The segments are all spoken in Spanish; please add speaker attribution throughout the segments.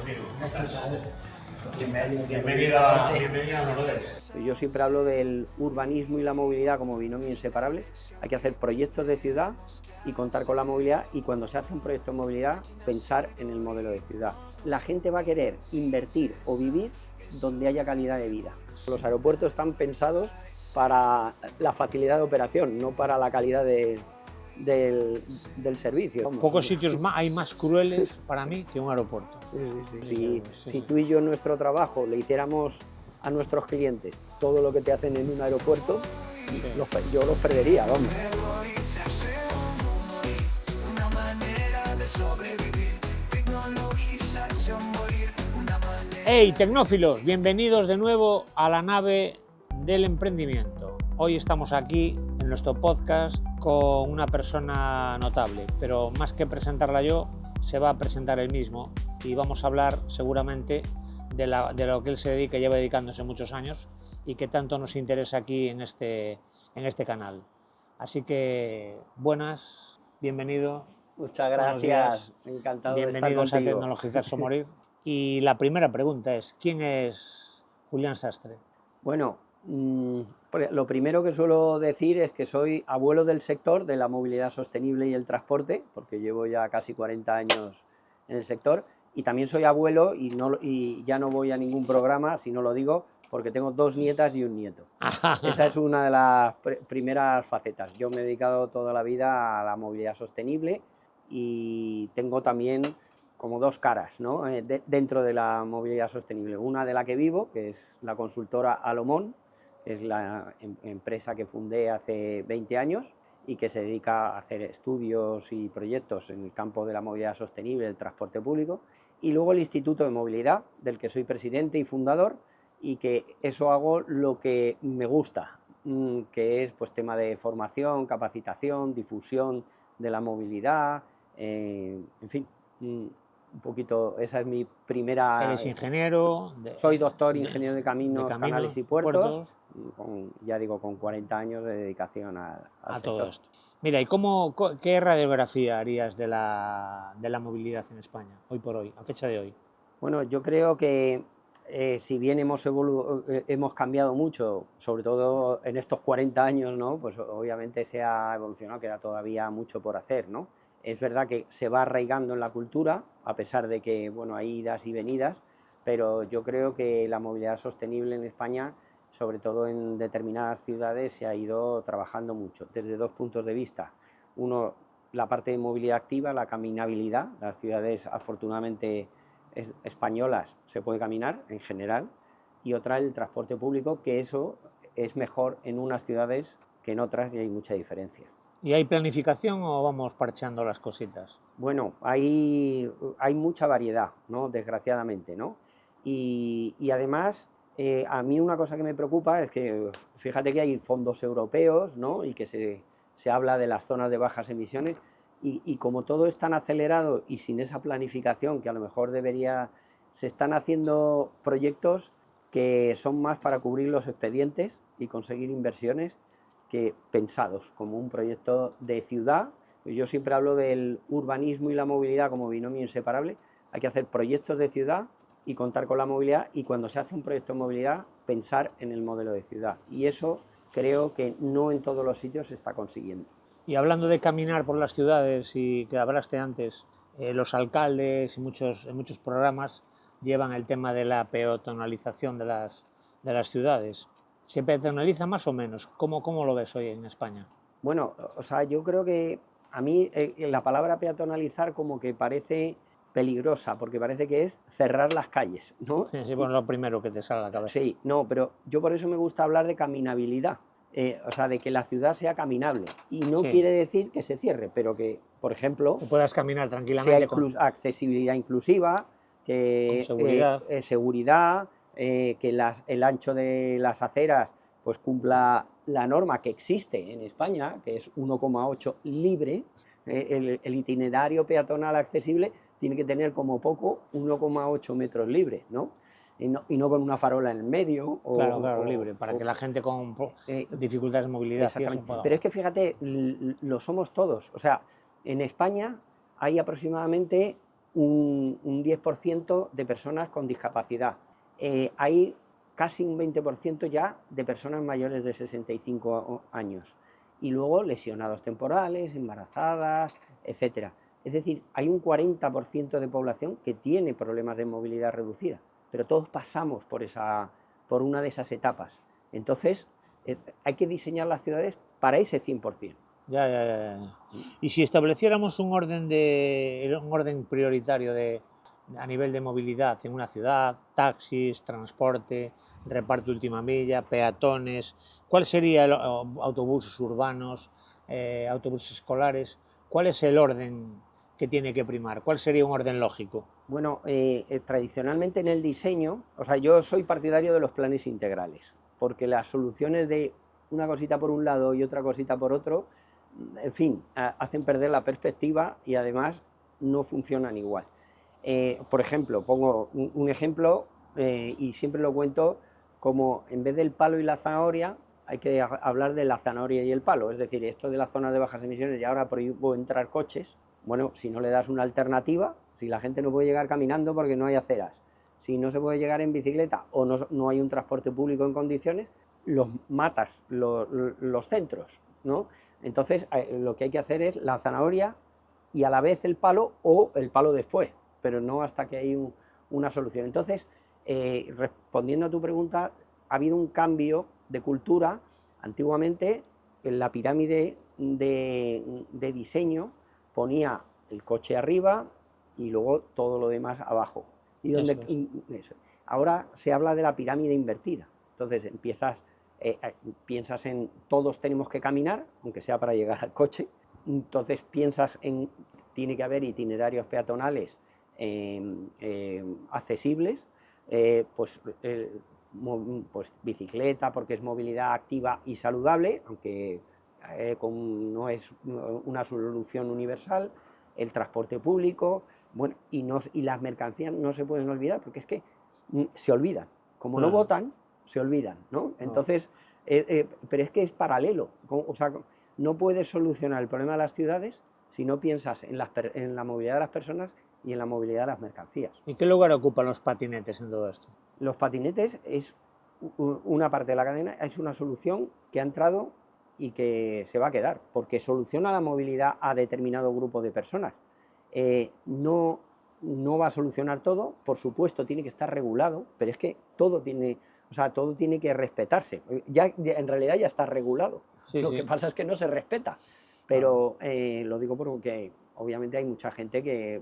Speaker 1: Martín. ¿Cómo estás? Bienvenida a Norodes.
Speaker 2: Yo siempre hablo del urbanismo y la movilidad como binomio inseparable. Hay que hacer proyectos de ciudad y contar con la movilidad, y cuando se hace un proyecto de movilidad, pensar en el modelo de ciudad. La gente va a querer invertir o vivir donde haya calidad de vida. Los aeropuertos están pensados para la facilidad de operación, no para la calidad del servicio.
Speaker 3: Pocos sitios hay más crueles para mí que un aeropuerto.
Speaker 2: Si tú y yo en nuestro trabajo le hiciéramos a nuestros clientes todo lo que te hacen en un aeropuerto, yo los perdería, vamos.
Speaker 3: ¡Hey, tecnófilos! Bienvenidos de nuevo a la nave del emprendimiento. Hoy estamos aquí en nuestro podcast con una persona notable, pero más que presentarla yo, se va a presentar él mismo y vamos a hablar seguramente de lo que él se dedica y lleva dedicándose muchos años y que tanto nos interesa aquí en este canal. Así que, buenas, bienvenido.
Speaker 2: Muchas gracias, encantado de estar contigo.
Speaker 3: Bienvenidos a Tecnologizarse o Morir. Y la primera pregunta es, ¿quién es Julián Sastre?
Speaker 2: Bueno, lo primero que suelo decir es que soy abuelo del sector de la movilidad sostenible y el transporte, porque llevo ya casi 40 años en el sector, y también soy abuelo y ya no voy a ningún programa si no lo digo, porque tengo 2 nietas y un nieto. Esa es una de las primeras facetas. Yo me he dedicado toda la vida a la movilidad sostenible y tengo también como 2 caras, ¿no? Dentro de la movilidad sostenible. Una de la que vivo, que es la consultora Alomón, que es la empresa que fundé hace 20 años y que se dedica a hacer estudios y proyectos en el campo de la movilidad sostenible, el transporte público. Y luego el Instituto de Movilidad, del que soy presidente y fundador, y que eso hago lo que me gusta, que es pues tema de formación, capacitación, difusión de la movilidad, en fin, un poquito, esa es mi primera...
Speaker 3: ¿Eres ingeniero?
Speaker 2: Soy doctor ingeniero de caminos, canales y puertos. Ya digo, con 40 años de dedicación al sector.
Speaker 3: Todo esto. Mira, ¿y qué radiografía harías de la movilidad en España, hoy por hoy, a fecha de hoy?
Speaker 2: Bueno, yo creo que si bien hemos cambiado mucho, sobre todo en estos 40 años, ¿no? Pues obviamente se ha evolucionado, queda todavía mucho por hacer, ¿no? Es verdad que se va arraigando en la cultura, a pesar de que bueno, hay idas y venidas, pero yo creo que la movilidad sostenible en España, sobre todo en determinadas ciudades, se ha ido trabajando mucho, desde 2 puntos de vista. Uno, la parte de movilidad activa, la caminabilidad. Las ciudades, afortunadamente, españolas se puede caminar en general, y otra, el transporte público, que eso es mejor en unas ciudades que en otras y hay mucha diferencia.
Speaker 3: ¿Y hay planificación o vamos parcheando las cositas?
Speaker 2: Bueno, hay mucha variedad, ¿no? Desgraciadamente, ¿no? Y además, a mí una cosa que me preocupa es que, fíjate que hay fondos europeos, ¿no? Y que se habla de las zonas de bajas emisiones, y como todo es tan acelerado y sin esa planificación que a lo mejor se están haciendo proyectos que son más para cubrir los expedientes y conseguir inversiones que pensados como un proyecto de ciudad. Yo siempre hablo del urbanismo y la movilidad como binomio inseparable. Hay que hacer proyectos de ciudad y contar con la movilidad, y cuando se hace un proyecto de movilidad, pensar en el modelo de ciudad. Y eso creo que no en todos los sitios se está consiguiendo.
Speaker 3: Y hablando de caminar por las ciudades, y que hablaste antes, los alcaldes y en muchos programas llevan el tema de la peatonalización de las ciudades. ¿Se peatonaliza más o menos? ¿Cómo lo ves hoy en España?
Speaker 2: Bueno, o sea, yo creo que a mí la palabra peatonalizar como que parece peligrosa, porque parece que es cerrar las calles, ¿no?
Speaker 3: Sí, bueno, lo primero que te sale a la cabeza.
Speaker 2: Sí, no, pero yo por eso me gusta hablar de caminabilidad, o sea, de que la ciudad sea caminable. Y no quiere decir que se cierre, pero que, por ejemplo,
Speaker 3: que puedas caminar tranquilamente,
Speaker 2: sea accesibilidad inclusiva, que seguridad, que el ancho de las aceras pues cumpla la norma que existe en España, que es 1,8 libre. El itinerario peatonal accesible tiene que tener como poco 1,8 metros libre, ¿no? Y no con una farola en el medio.
Speaker 3: Claro, libre, para que la gente con dificultades de movilidad...
Speaker 2: Pero es que fíjate, lo somos todos. O sea, en España hay aproximadamente un 10% de personas con discapacidad. Hay casi un 20% ya de personas mayores de 65 años. Y luego lesionados temporales, embarazadas, etcétera. Es decir, hay un 40% de población que tiene problemas de movilidad reducida, pero todos pasamos por una de esas etapas. Entonces, hay que diseñar las ciudades para ese 100%.
Speaker 3: Ya. Y si estableciéramos un orden prioritario a nivel de movilidad en una ciudad, taxis, transporte, reparto última milla, peatones, ¿cuál sería autobuses urbanos, autobuses escolares? ¿Cuál es el orden que tiene que primar? ¿Cuál sería un orden lógico?
Speaker 2: Bueno, tradicionalmente en el diseño, o sea, yo soy partidario de los planes integrales, porque las soluciones de una cosita por un lado y otra cosita por otro, en fin, hacen perder la perspectiva y además no funcionan igual. Por ejemplo, pongo un ejemplo y siempre lo cuento como en vez del palo y la zanahoria, hay que hablar de la zanahoria y el palo. Es decir, esto de las zonas de bajas emisiones y ahora prohíbo entrar coches. Bueno, si no le das una alternativa, si la gente no puede llegar caminando porque no hay aceras, si no se puede llegar en bicicleta o no hay un transporte público en condiciones, los matas, los centros, ¿no? Entonces, lo que hay que hacer es la zanahoria y a la vez el palo o el palo después, pero no hasta que hay una solución. Entonces, respondiendo a tu pregunta, ha habido un cambio de cultura. Antiguamente, en la pirámide de diseño ponía el coche arriba y luego todo lo demás abajo. Y eso. Ahora se habla de la pirámide invertida. Entonces, piensas en todos tenemos que caminar, aunque sea para llegar al coche. Entonces piensas en tiene que haber itinerarios peatonales accesibles, pues bicicleta porque es movilidad activa y saludable, aunque no es una solución universal, el transporte público, bueno, y las mercancías no se pueden olvidar porque es que se olvidan, como no votan, se olvidan, ¿no? Entonces, pero es que es paralelo, o sea, no puedes solucionar el problema de las ciudades si no piensas en la movilidad de las personas y en la movilidad de las mercancías.
Speaker 3: ¿Y qué lugar ocupan los patinetes en todo esto?
Speaker 2: Los patinetes es una parte de la cadena, es una solución que ha entrado y que se va a quedar, porque soluciona la movilidad a determinado grupo de personas. No va a solucionar todo, por supuesto tiene que estar regulado, pero es que todo tiene que respetarse. En realidad ya está regulado. Lo que pasa es que no se respeta. Pero lo digo porque obviamente hay mucha gente que,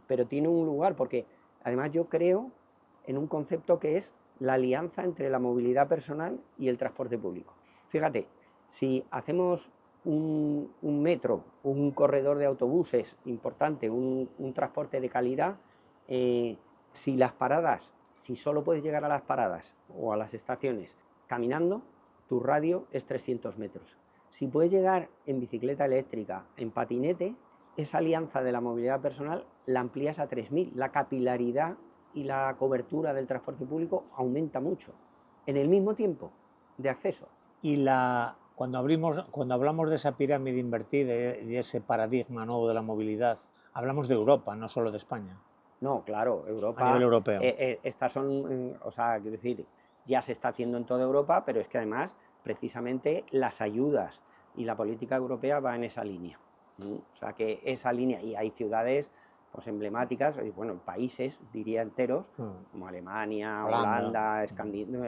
Speaker 2: pero tiene un lugar, porque además yo creo en un concepto que es la alianza entre la movilidad personal y el transporte público. Fíjate, si hacemos un metro, un corredor de autobuses importante, un transporte de calidad, si solo puedes llegar a las paradas o a las estaciones caminando, tu radio es 300 metros. Si puedes llegar en bicicleta eléctrica, en patinete, esa alianza de la movilidad personal la amplías a 3000. La capilaridad y la cobertura del transporte público aumenta mucho en el mismo tiempo de acceso.
Speaker 3: Y cuando hablamos de esa pirámide invertida y de ese paradigma nuevo de la movilidad, hablamos de Europa, no solo de España.
Speaker 2: No, claro, Europa.
Speaker 3: A nivel europeo.
Speaker 2: Estas son, quiero decir, ya se está haciendo en toda Europa, pero es que además, precisamente, las ayudas y la política europea va en esa línea. O sea, que esa línea, y hay ciudades pues emblemáticas, bueno, países, diría enteros, como Alemania, Holanda,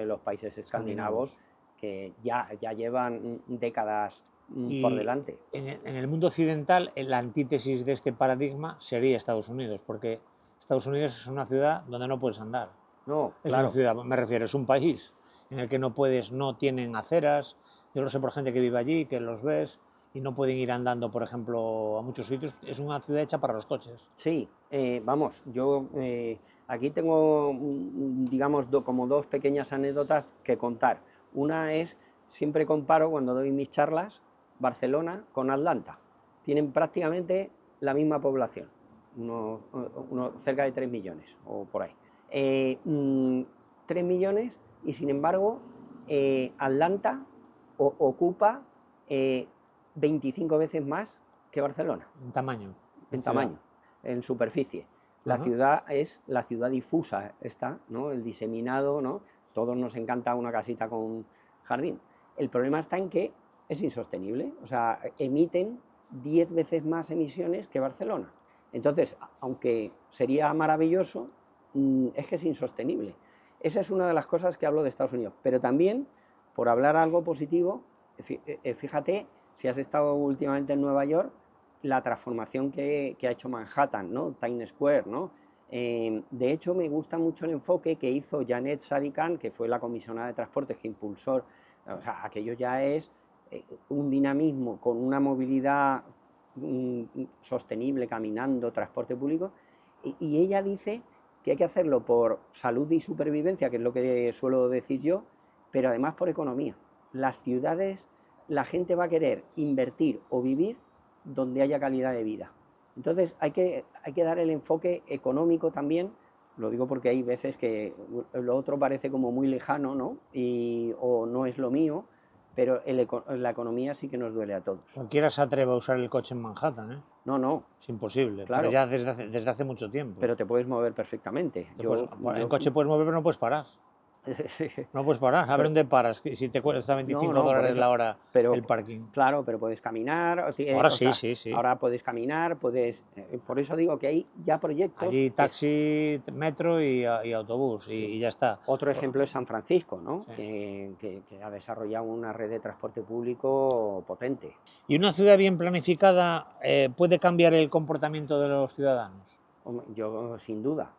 Speaker 2: los países escandinavos, que ya llevan décadas por delante.
Speaker 3: En el mundo occidental, la antítesis de este paradigma sería Estados Unidos, porque Estados Unidos es una ciudad donde no puedes andar.
Speaker 2: No,
Speaker 3: es
Speaker 2: claro.
Speaker 3: una ciudad, me refiero, es un país en el que no tienen aceras. Yo lo sé por gente que vive allí, que los ves y no pueden ir andando, por ejemplo, a muchos sitios. Es una ciudad hecha para los coches.
Speaker 2: Sí, vamos, yo aquí tengo, digamos, como dos pequeñas anécdotas que contar. Una es, siempre comparo cuando doy mis charlas, Barcelona con Atlanta. Tienen prácticamente la misma población, cerca de 3 millones o por ahí. 3 millones y sin embargo Atlanta ocupa 25 veces más que Barcelona.
Speaker 3: En tamaño.
Speaker 2: En tamaño. en superficie. La
Speaker 3: Ajá.
Speaker 2: ciudad es la ciudad difusa, ¿no? El diseminado, ¿no? Todos nos encanta una casita con jardín. El problema está en que es insostenible, o sea, emiten 10 veces más emisiones que Barcelona. Entonces, aunque sería maravilloso, es que es insostenible. Esa es una de las cosas que hablo de Estados Unidos. Pero también, por hablar algo positivo, fíjate, si has estado últimamente en Nueva York, la transformación que ha hecho Manhattan, ¿no? Times Square, ¿no? De hecho, me gusta mucho el enfoque que hizo Janet Sadikan, que fue la comisionada de transportes que impulsó, o sea, aquello ya es un dinamismo con una movilidad sostenible, caminando, transporte público, y ella dice que hay que hacerlo por salud y supervivencia, que es lo que suelo decir yo, pero además por economía. Las ciudades, la gente va a querer invertir o vivir donde haya calidad de vida. Entonces hay que dar el enfoque económico también, lo digo porque hay veces que lo otro parece como muy lejano, ¿no? O no es lo mío, pero la economía sí que nos duele a todos.
Speaker 3: Cualquiera se atreve a usar el coche en Manhattan, ¿eh?
Speaker 2: No,
Speaker 3: Es imposible,
Speaker 2: claro,
Speaker 3: pero ya desde hace mucho tiempo.
Speaker 2: pero te puedes mover perfectamente.
Speaker 3: En coche puedes mover, pero no puedes parar. No puedes parar. A ver dónde paras, si te cuesta 25 dólares la hora el parking.
Speaker 2: Claro, pero puedes caminar.
Speaker 3: Ahora sí, sí.
Speaker 2: Ahora puedes caminar, por eso digo que hay ya proyectos.
Speaker 3: Allí taxi, metro y autobús,
Speaker 2: Sí.
Speaker 3: y ya está.
Speaker 2: Otro ejemplo es San Francisco, ¿no?
Speaker 3: Sí.
Speaker 2: Que ha desarrollado una red de transporte público potente.
Speaker 3: ¿Y una ciudad bien planificada puede cambiar el comportamiento de los ciudadanos?
Speaker 2: Yo, sin duda.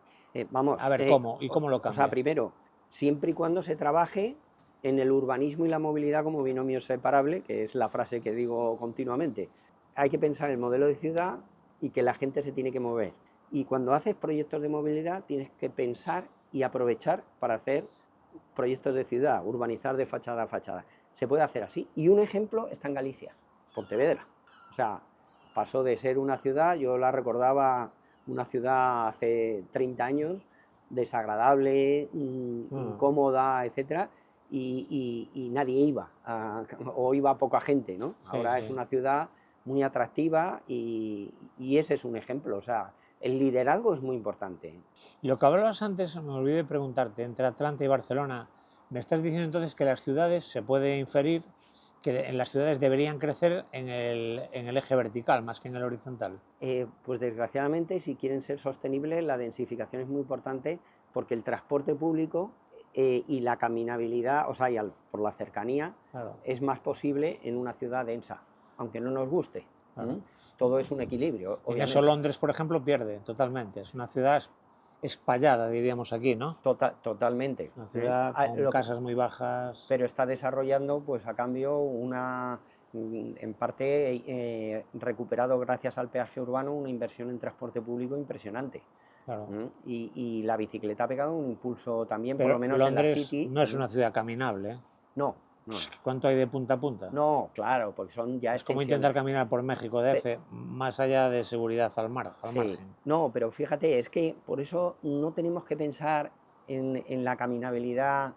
Speaker 2: Vamos.
Speaker 3: A ver, ¿cómo? ¿Y cómo lo cambia?
Speaker 2: O sea, primero, siempre y cuando se trabaje en el urbanismo y la movilidad como binomio separable, que es la frase que digo continuamente. Hay que pensar el modelo de ciudad y que la gente se tiene que mover. Y cuando haces proyectos de movilidad tienes que pensar y aprovechar para hacer proyectos de ciudad, urbanizar de fachada a fachada. Se puede hacer así. Y un ejemplo está en Galicia, Pontevedra. O sea, pasó de ser una ciudad, yo la recordaba una ciudad hace 30 años, desagradable, incómoda, etcétera, y nadie iba, o iba poca gente, ¿no? Ahora es una ciudad muy atractiva y ese es un ejemplo, o sea, el liderazgo es muy importante.
Speaker 3: Lo que hablabas antes, me olvidé de preguntarte, entre Atlanta y Barcelona, me estás diciendo entonces que las ciudades, se puede inferir que en las ciudades deberían crecer en el eje vertical más que en el horizontal.
Speaker 2: Pues desgraciadamente, si quieren ser sostenibles, la densificación es muy importante porque el transporte público y la caminabilidad, o sea, por la cercanía,
Speaker 3: claro,
Speaker 2: es más posible en una ciudad densa, aunque no nos guste.
Speaker 3: Claro.
Speaker 2: Todo es un equilibrio.
Speaker 3: En eso Londres, por ejemplo, pierde totalmente. Es una ciudad espallada, diríamos aquí, ¿no?
Speaker 2: Totalmente.
Speaker 3: Una ciudad con casas muy bajas.
Speaker 2: Pero está desarrollando, pues a cambio, en parte recuperado gracias al peaje urbano, una inversión en transporte público impresionante.
Speaker 3: Claro.
Speaker 2: Y la bicicleta ha pegado un impulso también,
Speaker 3: pero
Speaker 2: por lo menos
Speaker 3: Londres
Speaker 2: en la City.
Speaker 3: No es una ciudad caminable, ¿eh?
Speaker 2: No.
Speaker 3: ¿Cuánto hay de punta a punta?
Speaker 2: No, claro, porque son ya
Speaker 3: es como intentar caminar por México DF, más allá de seguridad al margen.
Speaker 2: No, pero fíjate, es que por eso no tenemos que pensar en la caminabilidad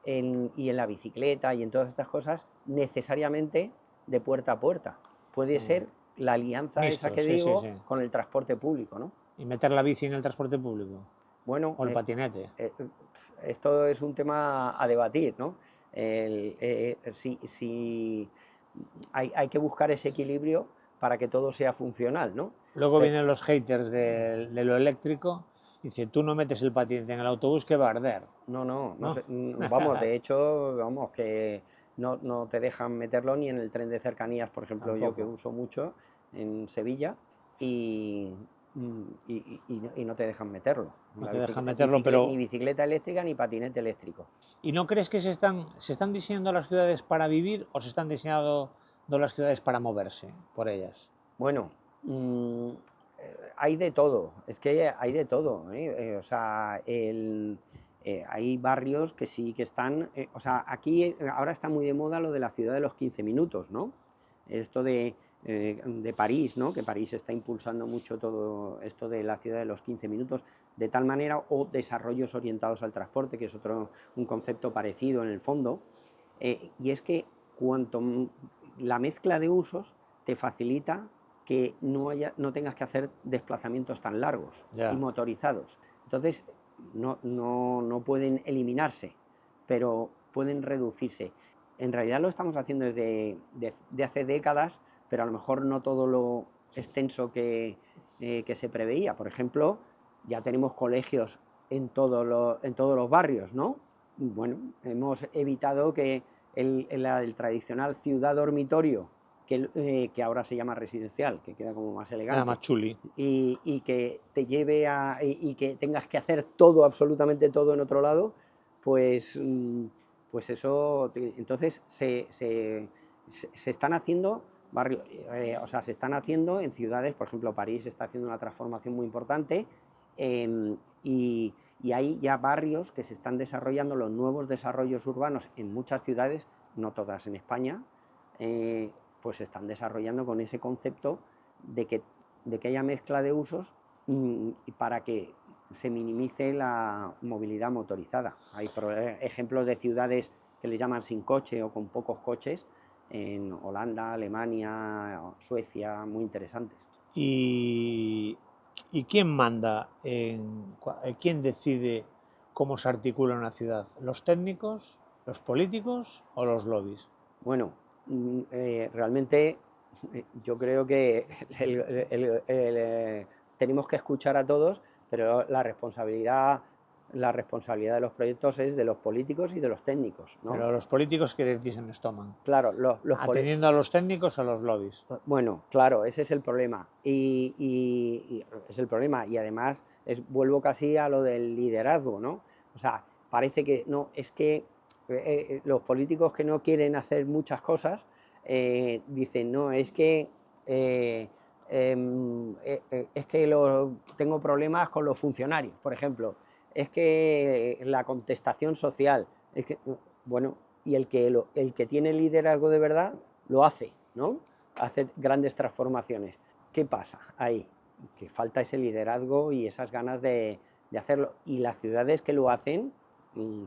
Speaker 2: y en la bicicleta y en todas estas cosas necesariamente de puerta a puerta. Puede ser la alianza esa que digo con el transporte público, ¿no?
Speaker 3: ¿Y meter la bici en el transporte público?
Speaker 2: Bueno,
Speaker 3: ¿O el patinete?
Speaker 2: Esto es un tema a debatir, ¿no? Hay que buscar ese equilibrio para que todo sea funcional, ¿no?
Speaker 3: Luego vienen los haters de lo eléctrico y dicen, tú no metes el patinete en el autobús que va a arder.
Speaker 2: No sé, vamos, de hecho, vamos, que no te dejan meterlo ni en el tren de cercanías, por ejemplo. Tampoco. Yo que uso mucho en Sevilla y no te dejan meterlo.
Speaker 3: No te dejan meterlo, pero...
Speaker 2: Ni bicicleta eléctrica ni patinete eléctrico.
Speaker 3: ¿Y no crees que se están diseñando las ciudades para vivir o se están diseñando las ciudades para moverse por ellas?
Speaker 2: Bueno, hay de todo, es que hay de todo, o sea, hay barrios que sí que están, o sea, aquí ahora está muy de moda lo de la ciudad de los 15 minutos, ¿no? Esto de París, ¿no? Que París está impulsando mucho todo esto de la ciudad de los 15 minutos, de tal manera, o desarrollos orientados al transporte, que es un concepto parecido en el fondo, y es que la mezcla de usos te facilita que no tengas que hacer desplazamientos tan largos
Speaker 3: Ya.
Speaker 2: y motorizados. Entonces, no pueden eliminarse, pero pueden reducirse. En realidad lo estamos haciendo desde de hace décadas, pero a lo mejor no todo lo extenso que se preveía. Por ejemplo, ya tenemos colegios en todos los barrios, ¿no? Bueno, hemos evitado que el tradicional ciudad dormitorio, que ahora se llama residencial, que queda como más elegante,
Speaker 3: Nada más chuli.
Speaker 2: y que te lleve y que tengas que hacer todo, absolutamente todo en otro lado, pues eso, entonces se están haciendo barrios, o sea, se están haciendo en ciudades, por ejemplo, París está haciendo una transformación muy importante, y hay ya barrios que se están desarrollando, los nuevos desarrollos urbanos en muchas ciudades, no todas en España, pues se están desarrollando con ese concepto de que haya mezcla de usos, y para que se minimice la movilidad motorizada. Hay ejemplos de ciudades que le llaman sin coche o con pocos coches, en Holanda, Alemania, Suecia, muy interesantes.
Speaker 3: ¿Y quién manda? ¿Quién decide cómo se articula una ciudad? ¿Los técnicos, los políticos o los lobbies?
Speaker 2: Bueno, realmente yo creo que tenemos que escuchar a todos, pero la responsabilidad de los proyectos es de los políticos y de los técnicos, ¿no?
Speaker 3: Pero los políticos, ¿qué decisiones toman?
Speaker 2: Claro,
Speaker 3: ¿Atendiendo a los técnicos o a los lobbies?
Speaker 2: Bueno, claro, ese es el problema. Y es el problema. Y además vuelvo casi a lo del liderazgo, ¿no? O sea, parece que no, es que los políticos que no quieren hacer muchas cosas dicen, no, es que tengo problemas con los funcionarios, por ejemplo. Es que la contestación social, es que, bueno, y el que tiene liderazgo de verdad lo hace, ¿no? Hace grandes transformaciones. ¿Qué pasa ahí? Que falta ese liderazgo y esas ganas de hacerlo. Y las ciudades que lo hacen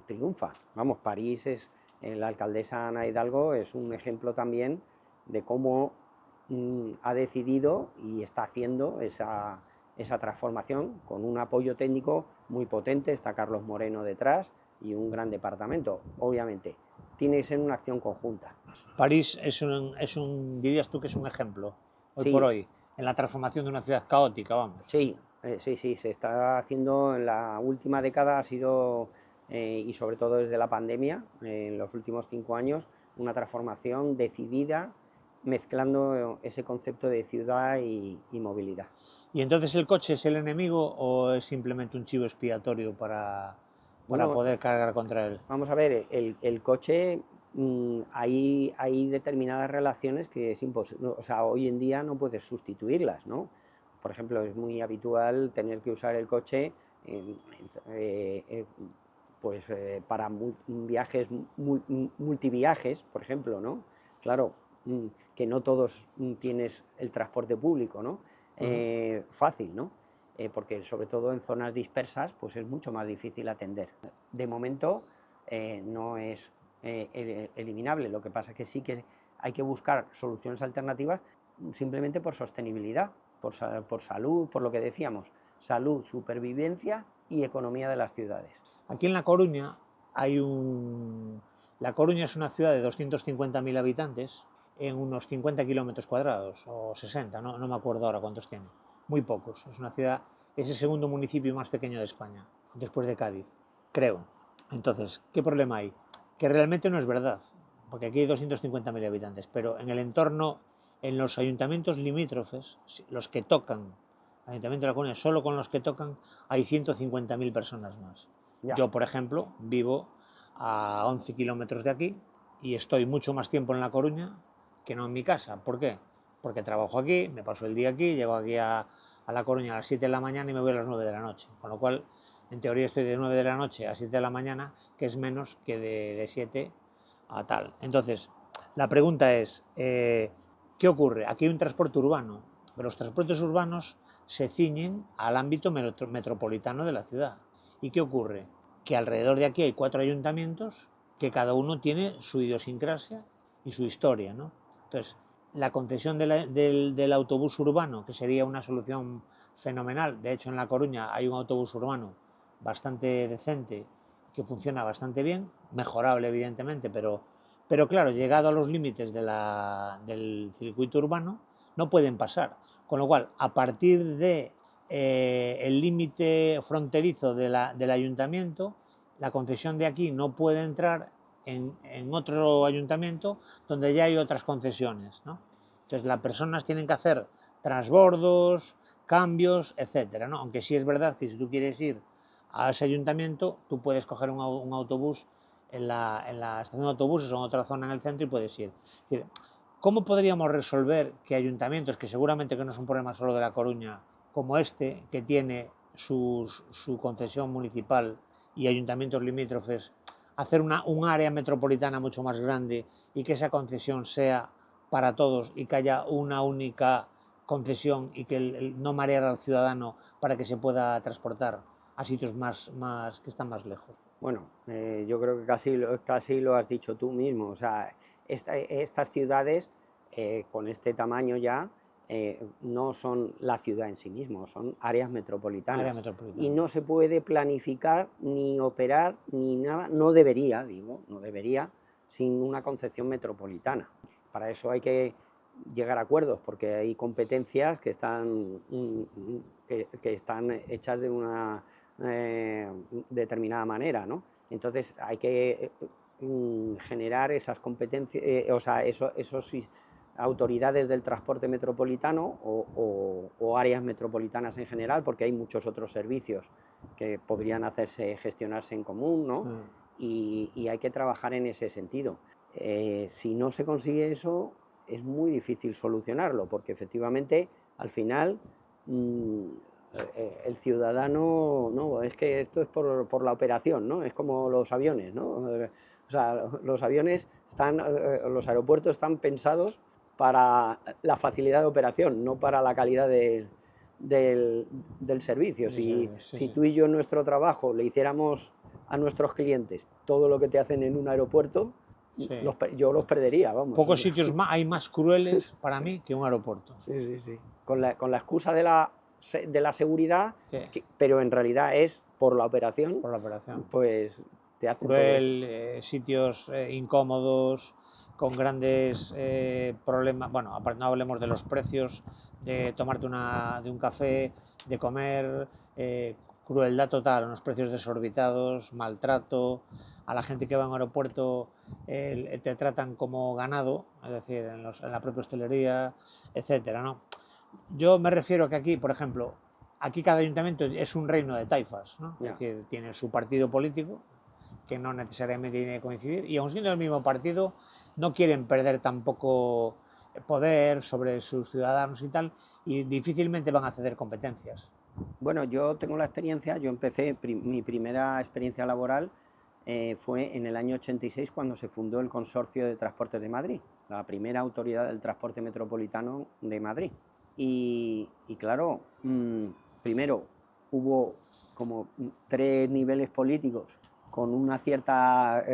Speaker 2: triunfan. Vamos, París la alcaldesa Ana Hidalgo es un ejemplo también de cómo ha decidido y está haciendo esa transformación con un apoyo técnico muy potente. Está Carlos Moreno detrás y un gran departamento. Obviamente, tiene que ser una acción conjunta.
Speaker 3: París dirías tú que es un ejemplo, hoy por hoy, en la transformación de una ciudad caótica, vamos.
Speaker 2: Sí, se está haciendo en la última década, ha sido, y sobre todo desde la pandemia, en los últimos 5 años, una transformación decidida, mezclando ese concepto de ciudad y movilidad.
Speaker 3: ¿Y entonces el coche es el enemigo o es simplemente un chivo expiatorio para poder cargar contra él?
Speaker 2: Vamos a ver, el coche, hay determinadas relaciones que es imposible, o sea, hoy en día no puedes sustituirlas, ¿no? Por ejemplo, es muy habitual tener que usar el coche para viajes, multiviajes, por ejemplo, ¿no? Claro, que no todos tienes el transporte público, ¿no? Fácil, ¿no? Porque sobre todo en zonas dispersas pues es mucho más difícil atender. De momento no es eliminable, lo que pasa es que sí que hay que buscar soluciones alternativas simplemente por sostenibilidad, por salud, por lo que decíamos, salud, supervivencia y economía de las ciudades.
Speaker 3: Aquí en La Coruña La Coruña es una ciudad de 250.000 habitantes en unos 50 kilómetros cuadrados o 60, no me acuerdo ahora cuántos tiene, muy pocos. Es una ciudad, es el segundo municipio más pequeño de España, después de Cádiz, creo. Entonces, ¿qué problema hay? Que realmente no es verdad, porque aquí hay 250.000 habitantes, pero en el entorno, en los ayuntamientos limítrofes, los que tocan, el Ayuntamiento de La Coruña, solo con los que tocan, hay 150.000 personas más.
Speaker 2: Ya.
Speaker 3: Yo, por ejemplo, vivo a 11 kilómetros de aquí y estoy mucho más tiempo en La Coruña que no en mi casa. ¿Por qué? Porque trabajo aquí, me paso el día aquí, llego aquí a La Coruña a las 7 de la mañana y me voy a las 9 de la noche. Con lo cual, en teoría estoy de 9 de la noche a 7 de la mañana, que es menos que de 7 a tal. Entonces, la pregunta es, ¿qué ocurre? Aquí hay un transporte urbano, pero los transportes urbanos se ciñen al ámbito metropolitano de la ciudad. ¿Y qué ocurre? Que alrededor de aquí hay 4 ayuntamientos que cada uno tiene su idiosincrasia y su historia, ¿no? Entonces, la concesión del autobús urbano, que sería una solución fenomenal. De hecho, en La Coruña hay un autobús urbano bastante decente, que funciona bastante bien, mejorable evidentemente, pero claro, llegado a los límites del circuito urbano, no pueden pasar. Con lo cual, a partir de el límite fronterizo del ayuntamiento, la concesión de aquí no puede entrar en otro ayuntamiento donde ya hay otras concesiones, ¿no? Entonces las personas tienen que hacer transbordos, cambios, etcétera, ¿no? Aunque sí es verdad que si tú quieres ir a ese ayuntamiento, tú puedes coger un autobús en la estación de autobuses o en otra zona en el centro y puedes ir. Es decir, ¿cómo podríamos resolver que ayuntamientos, que seguramente que no es un problema solo de La Coruña, como este, que tiene su concesión municipal y ayuntamientos limítrofes, hacer un área metropolitana mucho más grande y que esa concesión sea para todos y que haya una única concesión y que no marear al ciudadano para que se pueda transportar a sitios que están más lejos?
Speaker 2: Bueno, yo creo que casi lo has dicho tú mismo. O sea, estas ciudades con este tamaño ya no son la ciudad en sí mismo, son áreas metropolitanas.
Speaker 3: Área metropolitana.
Speaker 2: Y no se puede planificar ni operar ni nada, no debería sin una concepción metropolitana. Para eso hay que llegar a acuerdos, porque hay competencias que están hechas de una determinada manera, ¿no? Entonces hay que generar esas competencias, o sea, esos autoridades del transporte metropolitano o áreas metropolitanas en general, porque hay muchos otros servicios que podrían gestionarse en común, ¿no? Y hay que trabajar en ese sentido. Si no se consigue eso, es muy difícil solucionarlo, porque efectivamente al final el ciudadano, no, es que esto es por la operación, ¿no? Es como los aviones, ¿no? O sea, los los aeropuertos están pensados para la facilidad de operación, no para la calidad del servicio. Si tú y yo en nuestro trabajo le hiciéramos a nuestros clientes todo lo que te hacen en un aeropuerto, yo los perdería, vamos.
Speaker 3: Pocos sitios hay más crueles para mí que un aeropuerto.
Speaker 2: Sí. Con la excusa de la seguridad,
Speaker 3: sí.
Speaker 2: Pero en realidad es por la operación.
Speaker 3: Por la operación.
Speaker 2: Pues te hacen
Speaker 3: cruel, sitios incómodos, con grandes problemas. Bueno, aparte no hablemos de los precios, de tomarte de un café, de comer, crueldad total, unos precios desorbitados, maltrato. A la gente que va a un aeropuerto te tratan como ganado, es decir, en la propia hostelería, etcétera, ¿no? Yo me refiero a que aquí, por ejemplo, aquí cada ayuntamiento es un reino de taifas, ¿no? Es decir, tiene su partido político, que no necesariamente tiene que coincidir, y aun siendo el mismo partido, no quieren perder tampoco poder sobre sus ciudadanos y tal, y difícilmente van a ceder competencias.
Speaker 2: Bueno, yo tengo la experiencia, yo empecé, mi primera experiencia laboral fue en el año 86, cuando se fundó el Consorcio de Transportes de Madrid, la primera autoridad del transporte metropolitano de Madrid. Y claro, primero hubo como 3 niveles políticos con una cierta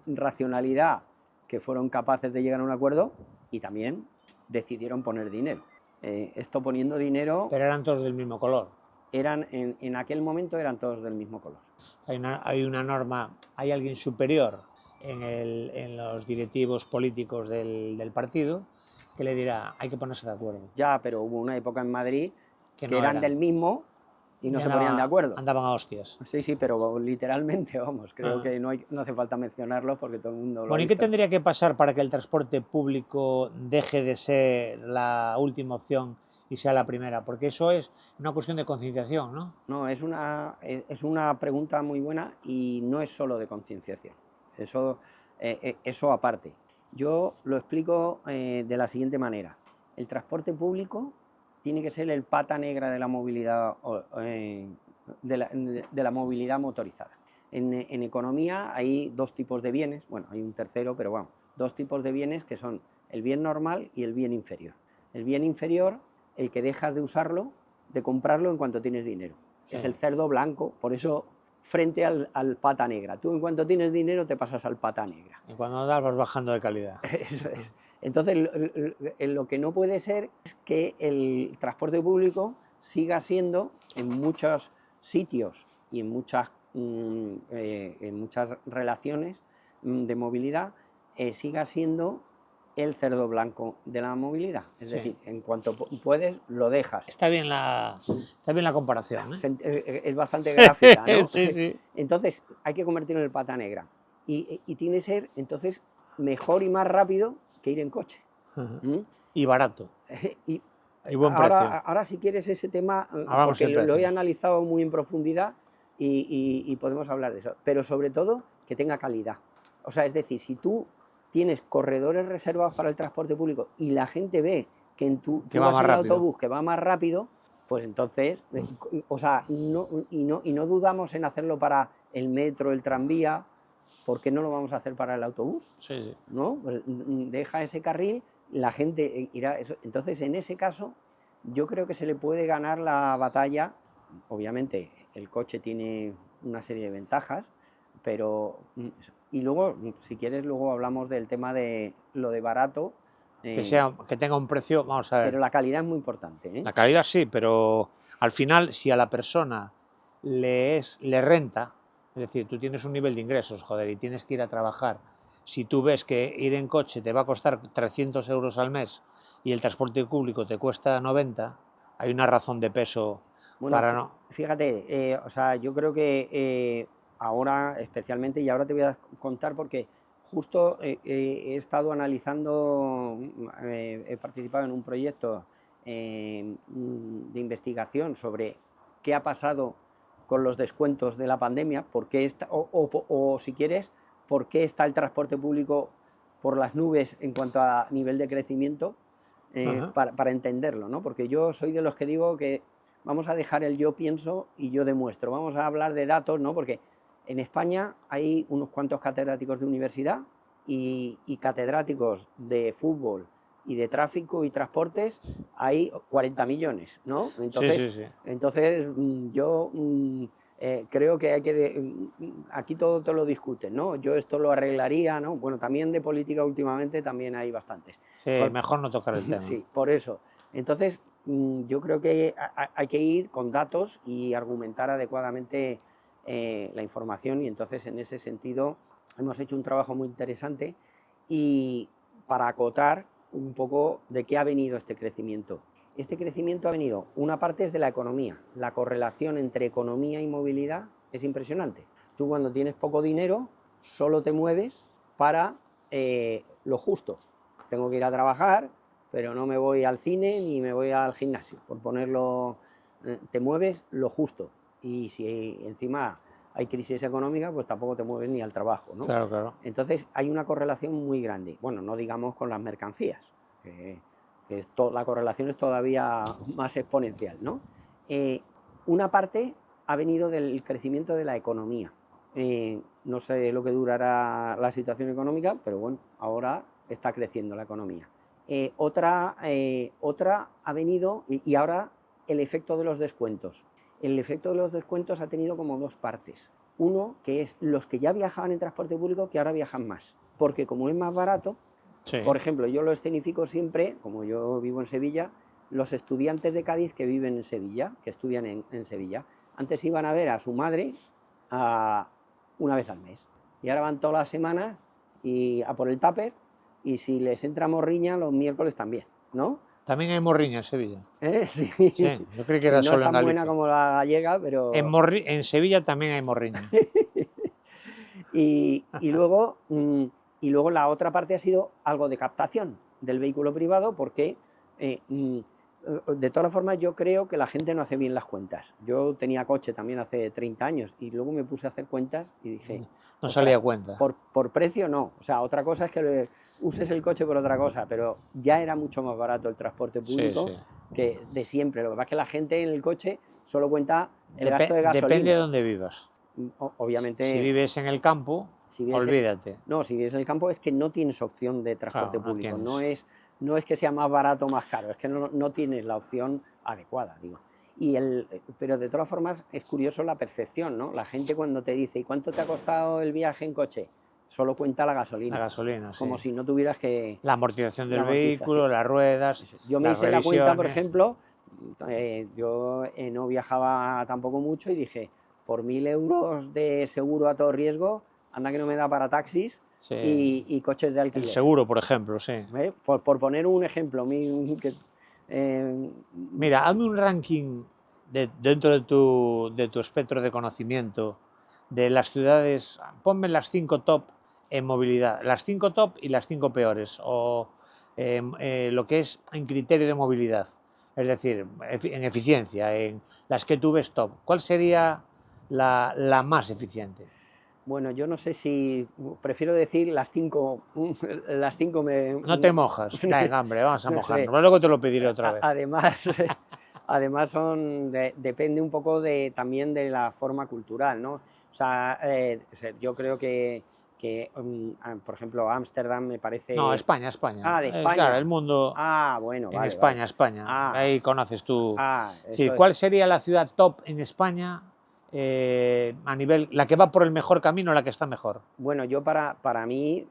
Speaker 2: racionalidad que fueron capaces de llegar a un acuerdo, y también decidieron poner dinero. Esto poniendo dinero...
Speaker 3: Pero eran todos del mismo color.
Speaker 2: En aquel momento eran todos del mismo color.
Speaker 3: Hay una norma, hay alguien superior en los directivos políticos del partido que le dirá, hay que ponerse de acuerdo.
Speaker 2: Ya, pero hubo una época en Madrid que eran del mismo y no se ponían de acuerdo.
Speaker 3: Andaban a hostias.
Speaker 2: Sí, pero literalmente, vamos, creo que no hace falta mencionarlo porque todo el mundo lo ha
Speaker 3: Bueno, ¿y
Speaker 2: visto.
Speaker 3: qué tendría que pasar para que el transporte público deje de ser la última opción y sea la primera? Porque eso es una cuestión de concienciación, ¿no?
Speaker 2: No, es una pregunta muy buena, y no es solo de concienciación. Eso aparte. Yo lo explico de la siguiente manera. El transporte público tiene que ser el pata negra de la movilidad, de la movilidad motorizada. En economía hay 2 tipos de bienes, bueno, hay un tercero, pero bueno, 2 tipos de bienes, que son el bien normal y el bien inferior. El bien inferior, el que dejas de usarlo, de comprarlo en cuanto tienes dinero. Sí. Es el cerdo blanco, por eso frente al pata negra. Tú en cuanto tienes dinero te pasas al pata negra.
Speaker 3: Y cuando andas vas bajando de calidad.
Speaker 2: Eso es. Entonces, lo que no puede ser es que el transporte público siga siendo en muchos sitios y en muchas relaciones de movilidad, siga siendo el cerdo blanco de la movilidad. Es decir, en cuanto puedes, lo dejas.
Speaker 3: Está bien la comparación, ¿eh?
Speaker 2: Es bastante gráfica, ¿no?
Speaker 3: Sí.
Speaker 2: Entonces, hay que convertirlo en el pata negra. Y tiene que ser, entonces, mejor y más rápido que ir en coche.
Speaker 3: Uh-huh. Y barato.
Speaker 2: Y
Speaker 3: buen precio.
Speaker 2: Ahora, si quieres ese tema, porque lo he analizado muy en profundidad y podemos hablar de eso. Pero sobre todo, que tenga calidad. O sea, es decir, si tú tienes corredores reservados para el transporte público y la gente ve que tú vas en el autobús que va más rápido, pues entonces, o sea, no dudamos en hacerlo para el metro, el tranvía. ¿Por qué no lo vamos a hacer para el autobús?
Speaker 3: Sí.
Speaker 2: ¿No? Pues deja ese carril, la gente irá. Entonces, en ese caso, yo creo que se le puede ganar la batalla. Obviamente, el coche tiene una serie de ventajas, pero... Y luego, si quieres, luego hablamos del tema de lo de barato.
Speaker 3: Que tenga un precio, vamos a ver.
Speaker 2: Pero la calidad es muy importante, ¿eh?
Speaker 3: La calidad sí, pero al final, si a la persona le renta, es decir, tú tienes un nivel de ingresos, joder, y tienes que ir a trabajar. Si tú ves que ir en coche te va a costar 300 euros al mes y el transporte público te cuesta 90, hay una razón de peso para no...
Speaker 2: Fíjate, o sea, yo creo que ahora especialmente, y ahora te voy a contar porque justo he estado analizando, he participado en un proyecto de investigación sobre qué ha pasado con los descuentos de la pandemia, por qué o si quieres, por qué está el transporte público por las nubes en cuanto a nivel de crecimiento, para entenderlo, ¿no? Porque yo soy de los que digo que vamos a dejar el yo pienso y yo demuestro, vamos a hablar de datos, ¿no? Porque en España hay unos cuantos catedráticos de universidad y catedráticos de fútbol y de tráfico y transportes hay 40 millones, ¿no? Entonces, entonces yo creo que hay que... aquí todo te lo discuten, ¿no? Yo esto lo arreglaría, ¿no? Bueno, también de política últimamente también hay bastantes.
Speaker 3: Sí, mejor no tocar el tema.
Speaker 2: Sí, por eso. Entonces, yo creo que hay que ir con datos y argumentar adecuadamente la información, y entonces en ese sentido hemos hecho un trabajo muy interesante y para acotar un poco de qué ha venido este crecimiento. Este crecimiento ha venido, una parte es de la economía, la correlación entre economía y movilidad es impresionante. Tú cuando tienes poco dinero solo te mueves para lo justo. Tengo que ir a trabajar, pero no me voy al cine ni me voy al gimnasio, por ponerlo, te mueves lo justo. Y si encima hay crisis económica, pues tampoco te mueves ni al trabajo, ¿no?
Speaker 3: Claro.
Speaker 2: Entonces hay una correlación muy grande. Bueno, no digamos con las mercancías, la correlación es todavía más exponencial, ¿no? Una parte ha venido del crecimiento de la economía. No sé lo que durará la situación económica, pero bueno, ahora está creciendo la economía. Otra ha venido, y ahora el efecto de los descuentos. El efecto de los descuentos ha tenido como dos partes. Uno, que es los que ya viajaban en transporte público, que ahora viajan más. Porque como es más barato, por ejemplo, yo lo escenifico siempre, como yo vivo en Sevilla, los estudiantes de Cádiz que viven en Sevilla, que estudian en Sevilla, antes iban a ver a su madre una vez al mes. Y ahora van todas las semanas a por el tupper, y si les entra morriña, los miércoles también, ¿no?
Speaker 3: También hay morriña en Sevilla.
Speaker 2: Sí.
Speaker 3: Yo creí que era solo en Galicia.
Speaker 2: No es tan buena como la gallega, pero...
Speaker 3: En Sevilla también hay morriña.
Speaker 2: y luego la otra parte ha sido algo de captación del vehículo privado, porque de todas formas yo creo que la gente no hace bien las cuentas. Yo tenía coche también hace 30 años y luego me puse a hacer cuentas y dije...
Speaker 3: No salía cuenta.
Speaker 2: Por precio no, o sea, otra cosa es que uses el coche por otra cosa, pero ya era mucho más barato el transporte público que de siempre. Lo que pasa es que la gente en el coche solo cuenta el gasto de gasolina.
Speaker 3: Depende de dónde vivas.
Speaker 2: Obviamente...
Speaker 3: Si vives en el campo, olvídate.
Speaker 2: No, si vives en el campo es que no tienes opción de transporte público. No es que sea más barato o más caro, es que no tienes la opción adecuada, digo. Pero de todas formas es curioso la percepción, ¿no? La gente cuando te dice, ¿y cuánto te ha costado el viaje en coche? solo cuenta la
Speaker 3: La
Speaker 2: gasolina.
Speaker 3: gasolina, sí.
Speaker 2: Como si no tuvieras que...
Speaker 3: La amortización del
Speaker 2: La amortización.
Speaker 3: vehículo, las ruedas,
Speaker 2: Yo me
Speaker 3: las
Speaker 2: hice la cuenta, por
Speaker 3: revisiones.
Speaker 2: ejemplo, yo no viajaba tampoco mucho y dije, por 1.000 euros de seguro a todo riesgo, anda que no me da para taxis
Speaker 3: Sí.
Speaker 2: y coches de
Speaker 3: El
Speaker 2: alquiler.
Speaker 3: seguro, por ejemplo, sí.
Speaker 2: Por poner un ejemplo,
Speaker 3: Mira, hazme un ranking dentro de tu espectro de conocimiento de las ciudades, ponme las 5 top en movilidad, las 5 top y las 5 peores, o lo que es en criterio de movilidad, es decir, en eficiencia, en las que tú ves top. ¿Cuál sería la más eficiente?
Speaker 2: Bueno, yo no sé si prefiero decir las 5, las 5
Speaker 3: No te mojas, venga, hombre, vamos a
Speaker 2: no sé.
Speaker 3: mojarnos, pero luego te lo pediré otra vez.
Speaker 2: Además depende un poco también de la forma cultural, ¿no? O sea, yo creo que por ejemplo, Ámsterdam me parece...
Speaker 3: No, España, España.
Speaker 2: Ah, de España.
Speaker 3: Claro, el mundo
Speaker 2: bueno,
Speaker 3: en
Speaker 2: vale,
Speaker 3: España,
Speaker 2: vale.
Speaker 3: España. Ahí conoces tú. Es decir,
Speaker 2: Eso
Speaker 3: ¿cuál sería la ciudad top en España a nivel, la que va por el mejor camino, la que está mejor?
Speaker 2: Bueno, yo para mí,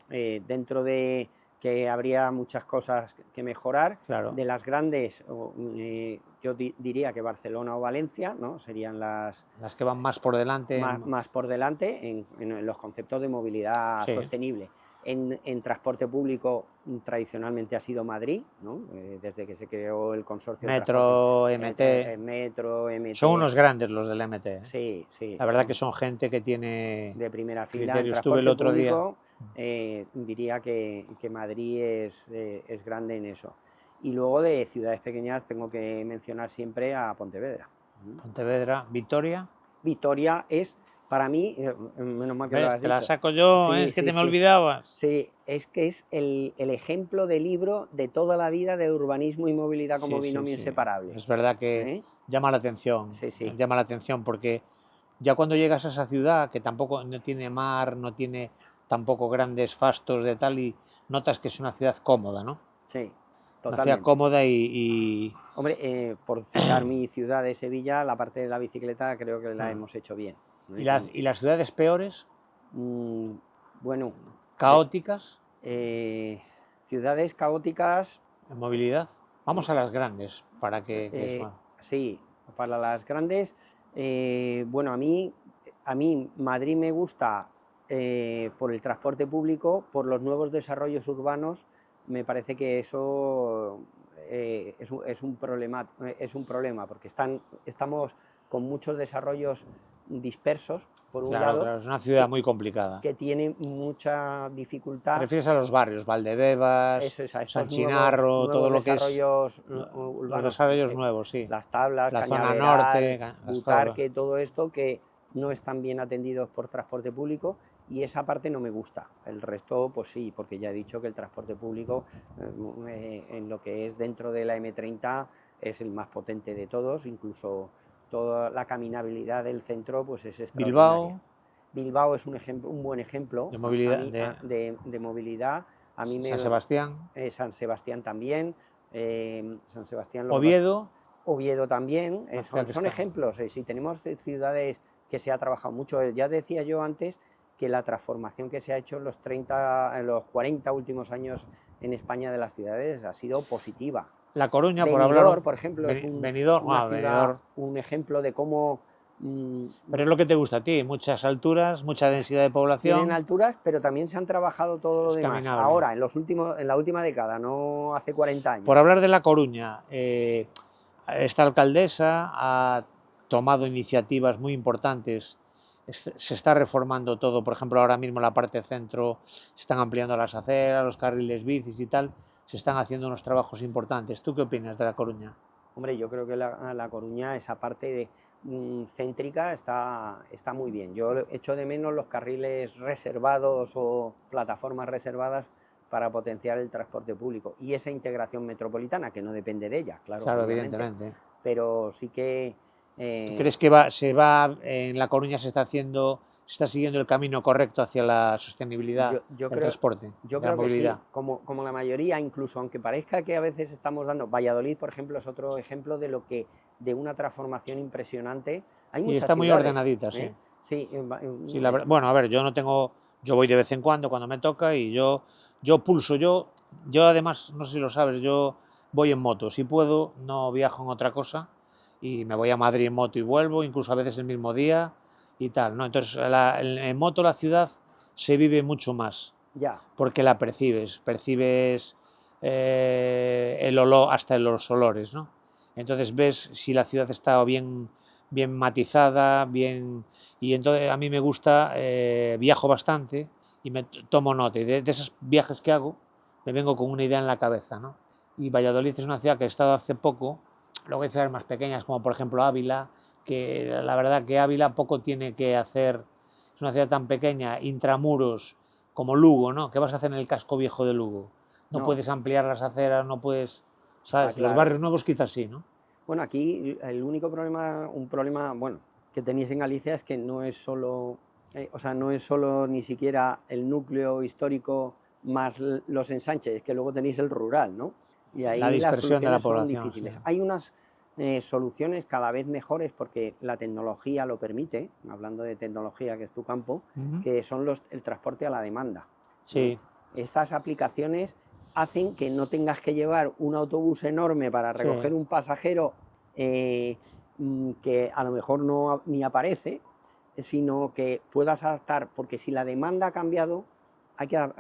Speaker 2: dentro de que habría muchas cosas que mejorar,
Speaker 3: Claro.
Speaker 2: de las grandes, yo diría que Barcelona o Valencia, ¿no? Serían las
Speaker 3: que van más por delante.
Speaker 2: Más por delante en los conceptos de movilidad
Speaker 3: Sí.
Speaker 2: sostenible. En transporte público tradicionalmente ha sido Madrid, ¿no? Desde que se creó el consorcio
Speaker 3: Metro,
Speaker 2: de
Speaker 3: MT.
Speaker 2: Metro, MT.
Speaker 3: Son unos grandes los del MT.
Speaker 2: Sí, sí.
Speaker 3: La verdad que son gente que tiene
Speaker 2: de primera fila.
Speaker 3: criterio. Estuve el otro
Speaker 2: público, diría que Madrid es grande en eso. Y luego de ciudades pequeñas tengo que mencionar siempre a Pontevedra.
Speaker 3: Pontevedra, Vitoria.
Speaker 2: Vitoria es, para mí, menos mal que lo has dicho.
Speaker 3: Te la saco yo,
Speaker 2: Sí,
Speaker 3: es que
Speaker 2: sí,
Speaker 3: te me
Speaker 2: sí.
Speaker 3: olvidabas.
Speaker 2: Sí, es que es el ejemplo de libro de toda la vida de urbanismo y movilidad como binomio inseparable.
Speaker 3: Es verdad que llama la atención.
Speaker 2: Sí, sí.
Speaker 3: Llama la atención porque ya cuando llegas a esa ciudad, que tampoco no tiene mar, no tiene tampoco grandes fastos de tal, y notas que es una ciudad cómoda, ¿no?
Speaker 2: Sí, totalmente.
Speaker 3: Una ciudad cómoda y...
Speaker 2: Hombre, por citar mi ciudad de Sevilla, la parte de la bicicleta creo que la hemos hecho bien.
Speaker 3: ¿Y las ciudades peores?
Speaker 2: Bueno...
Speaker 3: ¿Caóticas?
Speaker 2: Ciudades caóticas...
Speaker 3: ¿En movilidad? Vamos a las grandes, para que es más.
Speaker 2: Sí, para las grandes... bueno, a mí Madrid me gusta por el transporte público, por los nuevos desarrollos urbanos. Me parece que eso es un problema, porque estamos con muchos desarrollos dispersos, por un lado.
Speaker 3: Claro, es una ciudad muy complicada.
Speaker 2: Que tiene mucha dificultad.
Speaker 3: ¿Te refieres a los barrios? Valdebebas, San Chinarro, todo lo que es...
Speaker 2: urbanos,
Speaker 3: los desarrollos nuevos, sí.
Speaker 2: Las Tablas,
Speaker 3: la zona
Speaker 2: Cañaveral,
Speaker 3: norte,
Speaker 2: Butarque, todo esto que no están bien atendidos por transporte público, y esa parte no me gusta. El resto, pues sí, porque ya he dicho que el transporte público, en lo que es dentro de la M30, es el más potente de todos, incluso toda la caminabilidad del centro pues es extraordinaria. Bilbao es un buen ejemplo
Speaker 3: de movilidad.
Speaker 2: De movilidad. A mí
Speaker 3: San Sebastián.
Speaker 2: San Sebastián también. San Sebastián. Oviedo también. Son ejemplos. Si tenemos ciudades que se ha trabajado mucho, ya decía yo antes que la transformación que se ha hecho en los 40 últimos años en España de las ciudades ha sido positiva.
Speaker 3: La Coruña,
Speaker 2: Benidorm, por ejemplo, es un ejemplo de cómo...
Speaker 3: Pero es lo que te gusta a ti, muchas alturas, mucha densidad de población.
Speaker 2: Tienen alturas, pero también se han trabajado todo lo demás. Ahora, en la última década, no hace 40 años.
Speaker 3: Por hablar de La Coruña, esta alcaldesa ha tomado iniciativas muy importantes. Se está reformando todo, por ejemplo, ahora mismo la parte centro se están ampliando las aceras, los carriles bicis y tal, se están haciendo unos trabajos importantes. ¿Tú qué opinas de La Coruña?
Speaker 2: Hombre, yo creo que la Coruña, esa parte céntrica está muy bien. Yo echo de menos los carriles reservados o plataformas reservadas para potenciar el transporte público y esa integración metropolitana, que no depende de ella, claro,
Speaker 3: evidentemente.
Speaker 2: Pero sí que...
Speaker 3: ¿Tú crees que en La Coruña se está siguiendo el camino correcto hacia la sostenibilidad del transporte,
Speaker 2: yo
Speaker 3: de la
Speaker 2: creo
Speaker 3: movilidad?
Speaker 2: Que sí, como la mayoría, incluso aunque parezca que a veces estamos dando... Valladolid, por ejemplo, es otro ejemplo de una transformación impresionante. Hay muchas
Speaker 3: y está muy
Speaker 2: ciudades,
Speaker 3: ordenadita, sí.
Speaker 2: Sí,
Speaker 3: bueno, a ver, yo no tengo Yo voy de vez en cuando me toca, y yo pulso, yo además, no sé si lo sabes, yo voy en moto, si puedo, no viajo en otra cosa, y me voy a Madrid en moto y vuelvo, incluso a veces el mismo día y tal, ¿no? Entonces, en moto la ciudad se vive mucho más,
Speaker 2: Ya,
Speaker 3: porque la percibes el olor, hasta los olores, ¿no? Entonces ves si la ciudad está bien matizada, bien... Y entonces a mí me gusta, viajo bastante y me tomo nota. Y de esos viajes que hago, me vengo con una idea en la cabeza, ¿no? Y Valladolid es una ciudad que he estado hace poco, luego hay ciudades más pequeñas, como por ejemplo Ávila, que la verdad que Ávila poco tiene que hacer, es una ciudad tan pequeña, intramuros, como Lugo, ¿no? ¿Qué vas a hacer en el casco viejo de Lugo? No
Speaker 2: no,
Speaker 3: puedes ampliar las aceras, no puedes,
Speaker 2: está
Speaker 3: ¿sabes? Los
Speaker 2: claro.
Speaker 3: barrios nuevos quizás sí, ¿no?
Speaker 2: Bueno, aquí el único problema, un problema, bueno, que tenéis en Galicia es que no es solo, o sea, no es solo ni siquiera el núcleo histórico más los ensanches, es que luego tenéis el rural, ¿no? Y
Speaker 3: La
Speaker 2: ahí las
Speaker 3: dispersión de la
Speaker 2: soluciones son
Speaker 3: población, sí.
Speaker 2: difíciles. Hay unas soluciones cada vez mejores porque la tecnología lo permite, hablando de tecnología, que es tu campo,
Speaker 3: Ujú.
Speaker 2: que son el transporte a la demanda, ¿no?
Speaker 3: Sí.
Speaker 2: Estas aplicaciones hacen que no tengas que llevar un autobús enorme para
Speaker 3: Sí.
Speaker 2: recoger un pasajero eh, que a lo mejor no ni aparece, sino que puedas adaptar, porque si la demanda ha cambiado,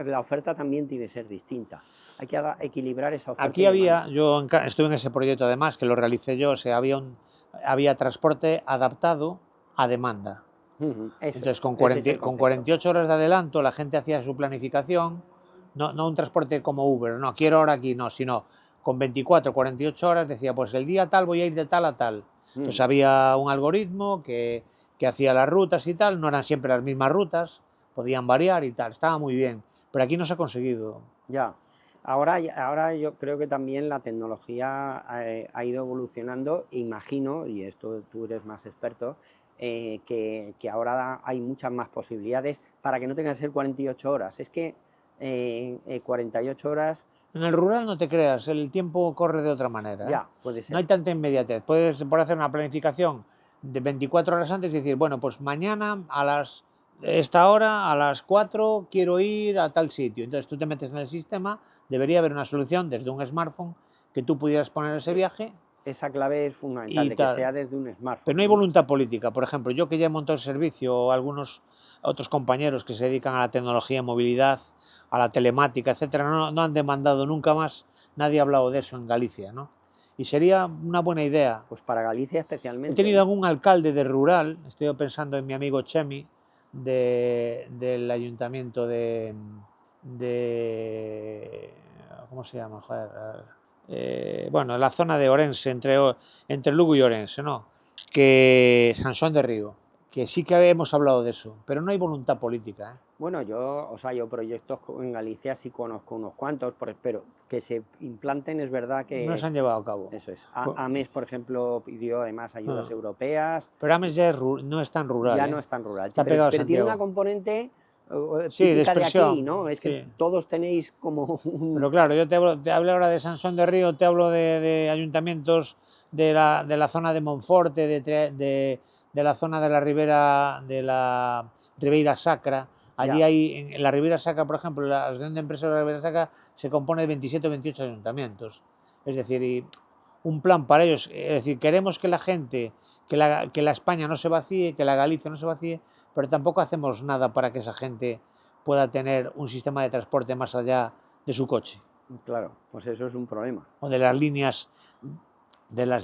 Speaker 2: la oferta también tiene que ser distinta. Hay que equilibrar esa oferta
Speaker 3: Aquí
Speaker 2: y demanda.
Speaker 3: había, estuve en ese proyecto además, que lo realicé yo, o sea, había transporte adaptado a demanda.
Speaker 2: Eso
Speaker 3: Entonces,
Speaker 2: es, ese es el
Speaker 3: con
Speaker 2: concepto.
Speaker 3: 48 horas de adelanto, la gente hacía su planificación, no un transporte como Uber, no, quiero ahora aquí, no, sino con 24, 48 horas decía, pues el día tal voy a ir de tal a tal. Entonces había un algoritmo que hacía las rutas y tal, no eran siempre las mismas rutas, podían variar y tal, estaba muy bien, pero aquí no se ha conseguido.
Speaker 2: Ya. Ahora yo creo que también la tecnología ha ido evolucionando, imagino, y esto tú eres más experto, que ahora hay muchas más posibilidades para que no tengan que ser 48 horas. Es que 48 horas,
Speaker 3: En el rural no te creas, el tiempo corre de otra manera, ¿eh?
Speaker 2: ya, puede
Speaker 3: No hay
Speaker 2: ser.
Speaker 3: tanta inmediatez. Puedes por hacer una planificación de 24 horas antes y decir, bueno, pues mañana esta hora, a las 4, quiero ir a tal sitio. Entonces tú te metes en el sistema, debería haber una solución desde un smartphone que tú pudieras poner ese
Speaker 2: Eh,
Speaker 3: viaje
Speaker 2: Esa clave es fundamental,
Speaker 3: y
Speaker 2: de que
Speaker 3: tal.
Speaker 2: sea desde un
Speaker 3: Pero no
Speaker 2: smartphone,
Speaker 3: hay
Speaker 2: ¿no?
Speaker 3: voluntad política. Por ejemplo, yo que ya he montado el servicio, o algunos otros compañeros que se dedican a la tecnología, movilidad, a la telemática, etcétera, no han demandado nunca más, nadie ha hablado de eso en Galicia, ¿no? Y sería una buena idea.
Speaker 2: Pues para Galicia
Speaker 3: He
Speaker 2: especialmente,
Speaker 3: tenido
Speaker 2: ¿eh?
Speaker 3: algún alcalde de rural, estoy pensando en mi amigo Chemi, del ayuntamiento de ¿cómo se llama? Joder, bueno, la zona de Orense, entre Lugo y Orense, ¿no? Que Sansón de Río, que sí que hemos hablado de eso, pero no hay voluntad política, ¿eh?
Speaker 2: Bueno, yo proyectos en Galicia sí conozco unos cuantos, pero que se implanten es verdad
Speaker 3: No se
Speaker 2: que
Speaker 3: han llevado a cabo.
Speaker 2: eso es.
Speaker 3: Pues,
Speaker 2: AMES, por ejemplo, pidió además ayudas europeas,
Speaker 3: pero Ames ya no es tan rural,
Speaker 2: ya
Speaker 3: ¿eh?
Speaker 2: no es tan rural,
Speaker 3: Está pegado a
Speaker 2: pero tiene una
Speaker 3: Santiago.
Speaker 2: componente
Speaker 3: Sí, de
Speaker 2: típica de aquí,
Speaker 3: expresión,
Speaker 2: ¿no? Es que
Speaker 3: sí.
Speaker 2: todos tenéis como un...
Speaker 3: Pero claro, yo te hablo ahora de Sansón de Río, te hablo de ayuntamientos de la zona de Monforte, de la zona de la Ribeira Sacra. Allí
Speaker 2: Ya,
Speaker 3: hay, en la Ribeira Sacra, por ejemplo, la Asociación de Empresas de la Ribeira Sacra se compone de 27 o 28 ayuntamientos. Es decir, y un plan para ellos. Es decir, queremos que la gente, que la España no se vacíe, que la Galicia no se vacíe, pero tampoco hacemos nada para que esa gente pueda tener un sistema de transporte más allá de su coche
Speaker 2: claro, pues eso es un problema.
Speaker 3: o de las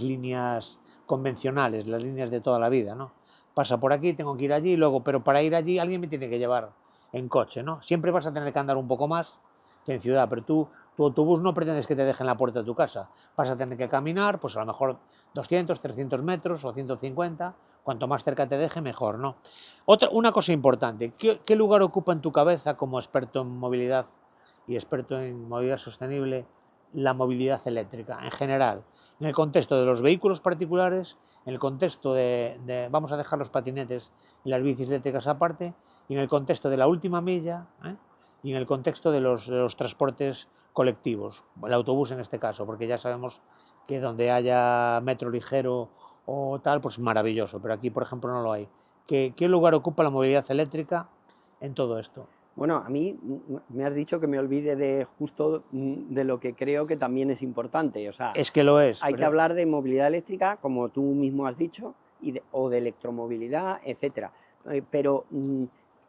Speaker 3: líneas convencionales, las líneas de toda la vida, ¿no? Pasa por aquí, tengo que ir allí, luego, pero para ir allí alguien me tiene que llevar en coche, ¿no? Siempre vas a tener que andar un poco más que en ciudad, pero tu autobús no pretendes que te deje en la puerta de tu casa, vas a tener que caminar, pues a lo mejor 200, 300 metros o 150, cuanto más cerca te deje, mejor, ¿no? Una cosa importante, ¿qué lugar ocupa en tu cabeza como experto en movilidad y experto en movilidad sostenible la movilidad eléctrica en general? En el contexto de los vehículos particulares, en el contexto vamos a dejar los patinetes y las bicis eléctricas aparte, y en el contexto de la última milla, ¿eh? Y en el contexto de los transportes colectivos, el autobús en este caso, porque ya sabemos que donde haya metro ligero o tal, pues maravilloso, pero aquí, por ejemplo, no lo hay. ¿Qué lugar ocupa la movilidad eléctrica en todo esto?
Speaker 2: Bueno, a mí me has dicho que me olvide de justo de lo que creo que también es importante. O sea,
Speaker 3: Es que lo es.
Speaker 2: hay que hablar de movilidad eléctrica, como tú mismo has dicho, o de electromovilidad, etcétera. Pero,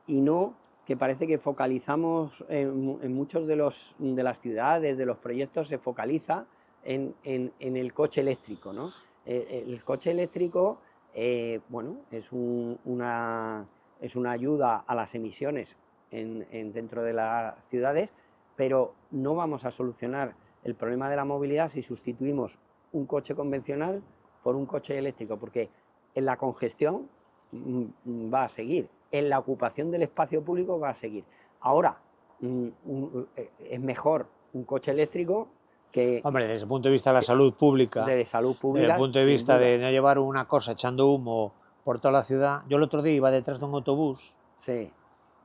Speaker 2: y no que parece que focalizamos en muchos de las ciudades, de los proyectos, se focaliza en el coche eléctrico, ¿no? El coche eléctrico, bueno, es una ayuda a las emisiones dentro de las ciudades, pero no vamos a solucionar el problema de la movilidad si sustituimos un coche convencional por un coche eléctrico, porque en la congestión va a seguir, en la ocupación del espacio público va a seguir. Ahora, es mejor un coche eléctrico que...
Speaker 3: Hombre, desde el punto de vista de la salud pública,
Speaker 2: de salud pública,
Speaker 3: desde el punto de vista de no llevar una cosa echando humo por toda la ciudad. Yo el otro día iba detrás de un autobús.
Speaker 2: Sí.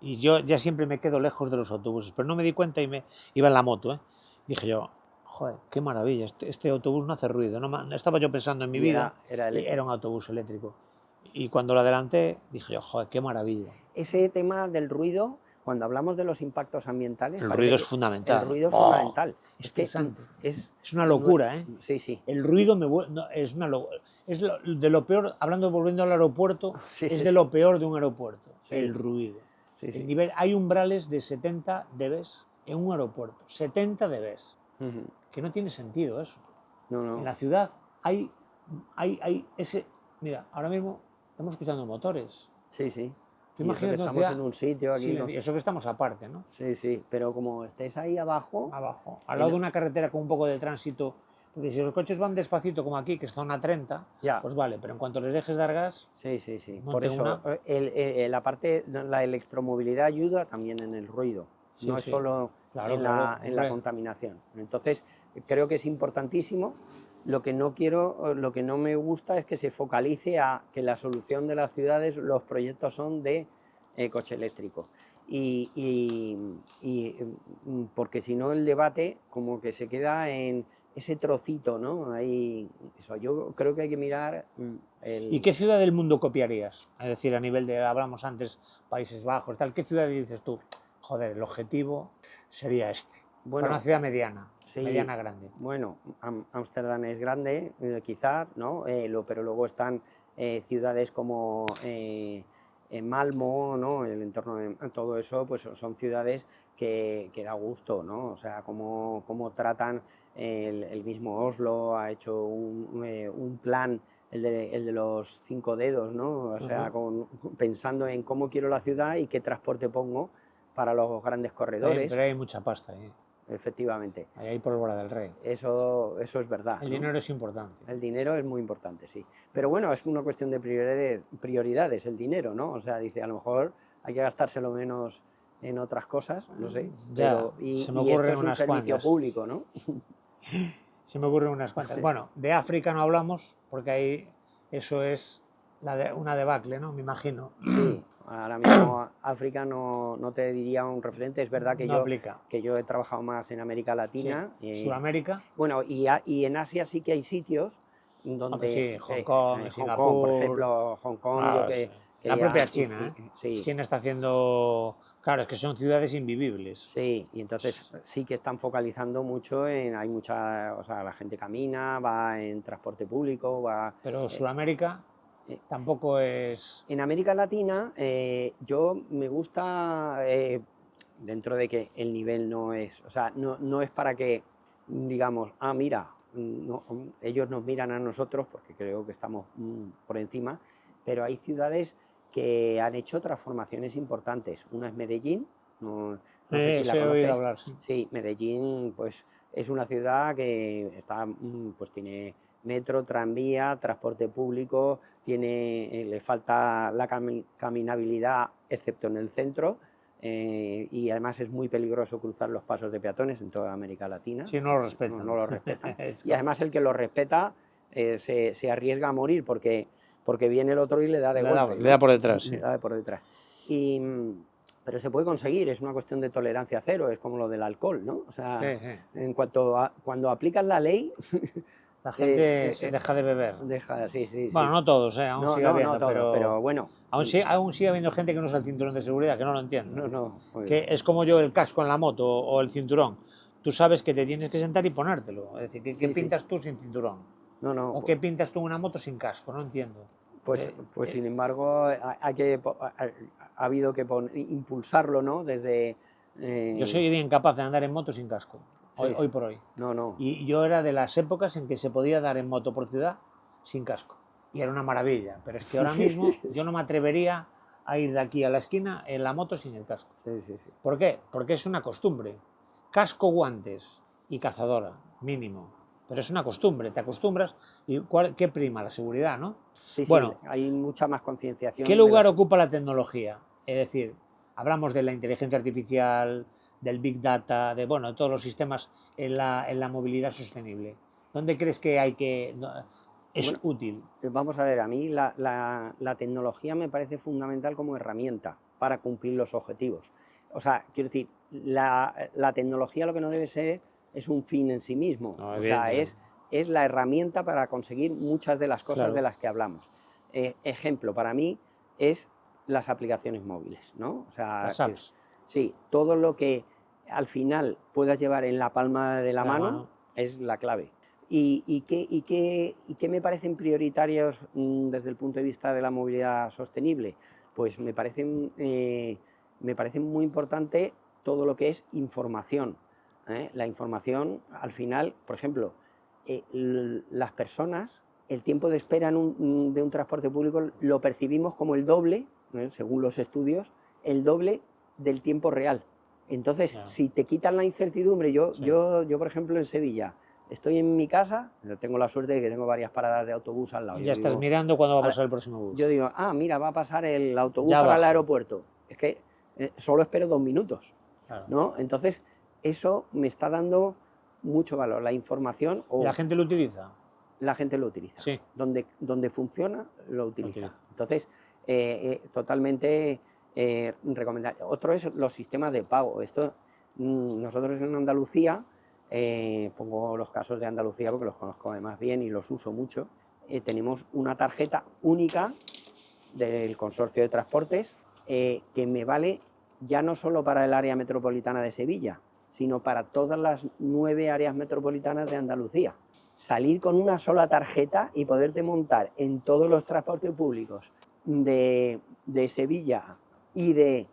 Speaker 3: Y yo ya siempre me quedo lejos de los autobuses, pero no me di cuenta y me iba en la moto. Dije yo, joder, qué maravilla, este autobús no hace ruido. No estaba yo pensando en mi vida, era un autobús eléctrico. Y cuando lo adelanté, dije yo, joder, qué maravilla.
Speaker 2: Ese tema del ruido, cuando hablamos de los impactos ambientales...
Speaker 3: El ruido es fundamental.
Speaker 2: El ruido es fundamental.
Speaker 3: Es una locura, ¿eh?
Speaker 2: Sí, sí.
Speaker 3: El ruido es una locura. Es de lo peor, volviendo al aeropuerto, es de lo peor de un aeropuerto, el ruido.
Speaker 2: Sí, sí.
Speaker 3: Hay umbrales de 70 dB en un aeropuerto, 70 dB, que no tiene sentido eso.
Speaker 2: No.
Speaker 3: En la ciudad hay ese... Mira, ahora mismo estamos escuchando motores.
Speaker 2: Sí, sí.
Speaker 3: Imagínate
Speaker 2: que estamos en un sitio aquí.
Speaker 3: Sí, eso que estamos aparte, ¿no?
Speaker 2: Sí, sí, pero como estés ahí abajo...
Speaker 3: Al lado de una carretera con un poco de tránsito, porque si los coches van despacito como aquí, que es zona 30, pues vale, pero en cuanto les dejes dar gas...
Speaker 2: Sí. Por eso, la electromovilidad ayuda también en el ruido, no es solo en la contaminación. Entonces, creo que es importantísimo. Lo que no me gusta es que se focalice a que la solución de las ciudades, los proyectos son de coche eléctrico. Porque si no el debate como que se queda en ese trocito, ¿no? Ahí, eso, yo creo que hay que mirar...
Speaker 3: ¿Y qué ciudad del mundo copiarías? Es decir, a nivel de, hablamos antes, Países Bajos, tal, ¿qué ciudad dices tú? Joder, el objetivo sería este. Bueno, para una ciudad mediana, mediana grande.
Speaker 2: Bueno, Ámsterdam es grande, quizás, ¿no? Pero luego están ciudades como Malmö, ¿no? El entorno de todo eso, pues son ciudades que da gusto, ¿no? O sea, cómo tratan el mismo Oslo, ha hecho un plan, el de los 5 dedos, ¿no? O sea, pensando en cómo quiero la ciudad y qué transporte pongo para los grandes corredores.
Speaker 3: Pero hay mucha pasta ahí.
Speaker 2: Efectivamente.
Speaker 3: Ahí por Bola del Rey.
Speaker 2: Eso es verdad.
Speaker 3: El dinero es importante.
Speaker 2: El dinero es muy importante, sí. Pero bueno, es una cuestión de prioridades el dinero, ¿no? O sea, dice, a lo mejor hay que gastárselo menos en otras cosas, no sé.
Speaker 3: Se me ocurren
Speaker 2: unas cuantas. Servicio público, ¿no?
Speaker 3: Se me ocurren unas cuantas. Sí. Bueno, de África no hablamos, porque ahí eso es una debacle, ¿no? Me imagino.
Speaker 2: Sí. Ahora mismo África no te diría un referente, es verdad que, yo he trabajado más en América Latina.
Speaker 3: Sí. ¿Sudamérica?
Speaker 2: Bueno, y en Asia sí que hay sitios donde...
Speaker 3: Sí, Hong Kong, Singapur...
Speaker 2: por ejemplo, Hong Kong...
Speaker 3: la propia China, ¿eh? Sí. China está haciendo... Claro, es que son ciudades invivibles.
Speaker 2: Sí, y entonces sí que están focalizando mucho en... Hay mucha... O sea, la gente camina, va en transporte público, va...
Speaker 3: Pero Sudamérica... tampoco es...
Speaker 2: En América Latina yo me gusta, dentro de que el nivel no es, o sea, no es para que digamos, mira, ellos nos miran a nosotros porque creo que estamos por encima, pero hay ciudades que han hecho transformaciones importantes. Una es Medellín, no sé si la conoces.
Speaker 3: Hablar,
Speaker 2: sí, Medellín pues es una ciudad que está, pues tiene metro, tranvía, transporte público, le falta la caminabilidad excepto en el centro, y además es muy peligroso cruzar los pasos de peatones en toda América Latina.
Speaker 3: Sí, no lo respetan.
Speaker 2: No lo respetan. Y además el que lo respeta se arriesga a morir porque viene el otro y le da de golpe.
Speaker 3: Le da por detrás. Sí.
Speaker 2: Le da por detrás. Pero se puede conseguir, es una cuestión de tolerancia cero, es como lo del alcohol, ¿no? O sea, cuando aplicas la ley,
Speaker 3: La gente
Speaker 2: eh,
Speaker 3: deja de beber.
Speaker 2: Sí, sí,
Speaker 3: Bueno,
Speaker 2: sí.
Speaker 3: no todos, aún
Speaker 2: No,
Speaker 3: sigue
Speaker 2: no,
Speaker 3: habiendo,
Speaker 2: no todo, pero bueno.
Speaker 3: aún sigue habiendo gente que no usa el cinturón de seguridad, que no lo entiendo.
Speaker 2: No, pues,
Speaker 3: Que es como yo el casco en la moto o el cinturón. Tú sabes que te tienes que sentar y ponértelo. Es decir, ¿qué
Speaker 2: sí, sí.
Speaker 3: pintas tú sin cinturón?
Speaker 2: No,
Speaker 3: ¿O qué pintas tú en una moto sin casco? No entiendo.
Speaker 2: pues sin embargo, ha habido que impulsarlo, ¿no? Desde...
Speaker 3: Yo sería incapaz de andar en moto sin casco,
Speaker 2: sí,
Speaker 3: hoy por hoy.
Speaker 2: No.
Speaker 3: Y yo era de las épocas en que se podía dar en moto por ciudad sin casco. Y era una maravilla. Pero es que ahora mismo yo no me atrevería a ir de aquí a la esquina en la moto sin el casco.
Speaker 2: Sí.
Speaker 3: ¿Por qué? Porque es una costumbre. Casco, guantes y cazadora, mínimo. Pero es una costumbre, te acostumbras. ¿Y qué prima? La seguridad, ¿no?
Speaker 2: Sí,
Speaker 3: Bueno,
Speaker 2: hay mucha más concienciación.
Speaker 3: ¿qué lugar ocupa la tecnología? Es decir, hablamos de la inteligencia artificial, del Big Data, de todos los sistemas en la movilidad sostenible. ¿Dónde crees que es útil?
Speaker 2: Vamos a ver, a mí la tecnología me parece fundamental como herramienta para cumplir los objetivos. O sea, quiero decir, la tecnología lo que no debe ser es un fin en sí mismo.
Speaker 3: No,
Speaker 2: o sea, es la herramienta para conseguir muchas de las cosas de las que hablamos. Ejemplo, para mí, es las aplicaciones móviles, ¿no? O sea,
Speaker 3: las apps.
Speaker 2: Sí, todo lo que al final puedas llevar en la palma de la mano es la clave. ¿Y qué me parecen prioritarios desde el punto de vista de la movilidad sostenible? Pues me parecen muy importante todo lo que es información. La información, al final, por ejemplo, las personas, el tiempo de espera de un transporte público lo percibimos como el doble, según los estudios, el doble del tiempo real. Entonces, si te quitan la incertidumbre, yo, por ejemplo, en Sevilla, estoy en mi casa, tengo la suerte de que tengo varias paradas de autobús al lado.
Speaker 3: Y ya estás mirando cuándo va a pasar el próximo bus.
Speaker 2: Yo digo, mira, va a pasar el autobús para el aeropuerto. Es que solo espero 2 minutos, ¿no? Entonces, eso me está dando mucho valor, la información.
Speaker 3: ¿Y la gente lo utiliza?
Speaker 2: La gente lo utiliza.
Speaker 3: Sí.
Speaker 2: Donde funciona, lo utiliza. Entonces, totalmente recomendable. Otro es los sistemas de pago. Esto, nosotros en Andalucía, pongo los casos de Andalucía porque los conozco además bien y los uso mucho, tenemos una tarjeta única del Consorcio de Transportes que me vale ya no solo para el área metropolitana de Sevilla, sino para todas las 9 áreas metropolitanas de Andalucía. Salir con una sola tarjeta y poderte montar en todos los transportes públicos de Sevilla y del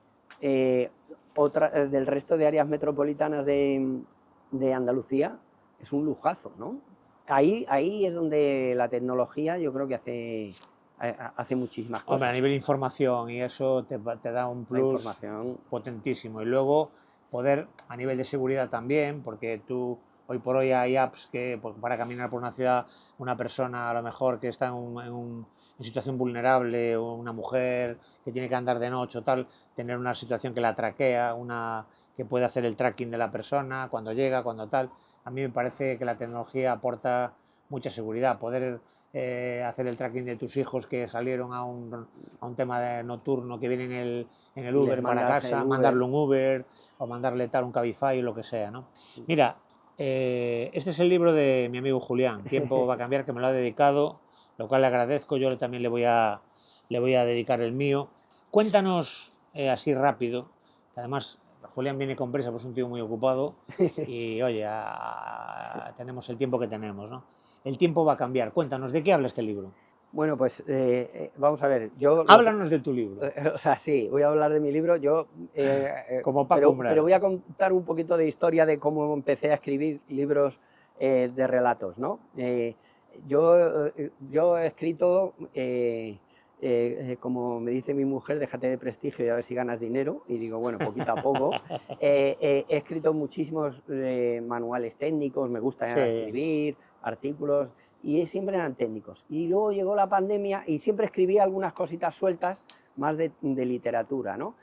Speaker 2: resto de áreas metropolitanas de Andalucía es un lujazo, ¿no? Ahí es donde la tecnología yo creo que hace muchísimas cosas.
Speaker 3: Hombre, a nivel de información, y eso te da un plus potentísimo. Y luego poder, a nivel de seguridad también, porque tú, hoy por hoy hay apps que para caminar por una ciudad, una persona a lo mejor que está en situación vulnerable, o una mujer que tiene que andar de noche o tal, tener una situación que la traquea, que puede hacer el tracking de la persona, cuando llega, cuando tal. A mí me parece que la tecnología aporta mucha seguridad, poder hacer el tracking de tus hijos que salieron a un tema nocturno, que vienen en el Uber para casa, mandarle un Uber o mandarle tal un Cabify o lo que sea, ¿no? Mira, este es el libro de mi amigo Julián, Tiempo va a cambiar, que me lo ha dedicado, lo cual le agradezco. Yo también le voy a dedicar el mío. Cuéntanos así rápido, que además Julián viene con prisa, pues es un tío muy ocupado y oye, tenemos el tiempo que tenemos, ¿no? El tiempo va a cambiar. Cuéntanos, ¿de qué habla este libro?
Speaker 2: Bueno, pues vamos a ver.
Speaker 3: Háblanos de tu libro.
Speaker 2: O sea, sí, voy a hablar de mi libro.
Speaker 3: Como Paco Umbral.
Speaker 2: Pero voy a contar un poquito de historia de cómo empecé a escribir libros de relatos, ¿no? Yo he escrito, como me dice mi mujer, déjate de prestigio y a ver si ganas dinero. Y digo, bueno, poquito a poco. He escrito muchísimos manuales técnicos, me gusta escribir artículos, y siempre eran técnicos. Y luego llegó la pandemia y siempre escribía algunas cositas sueltas, más de literatura, ¿no?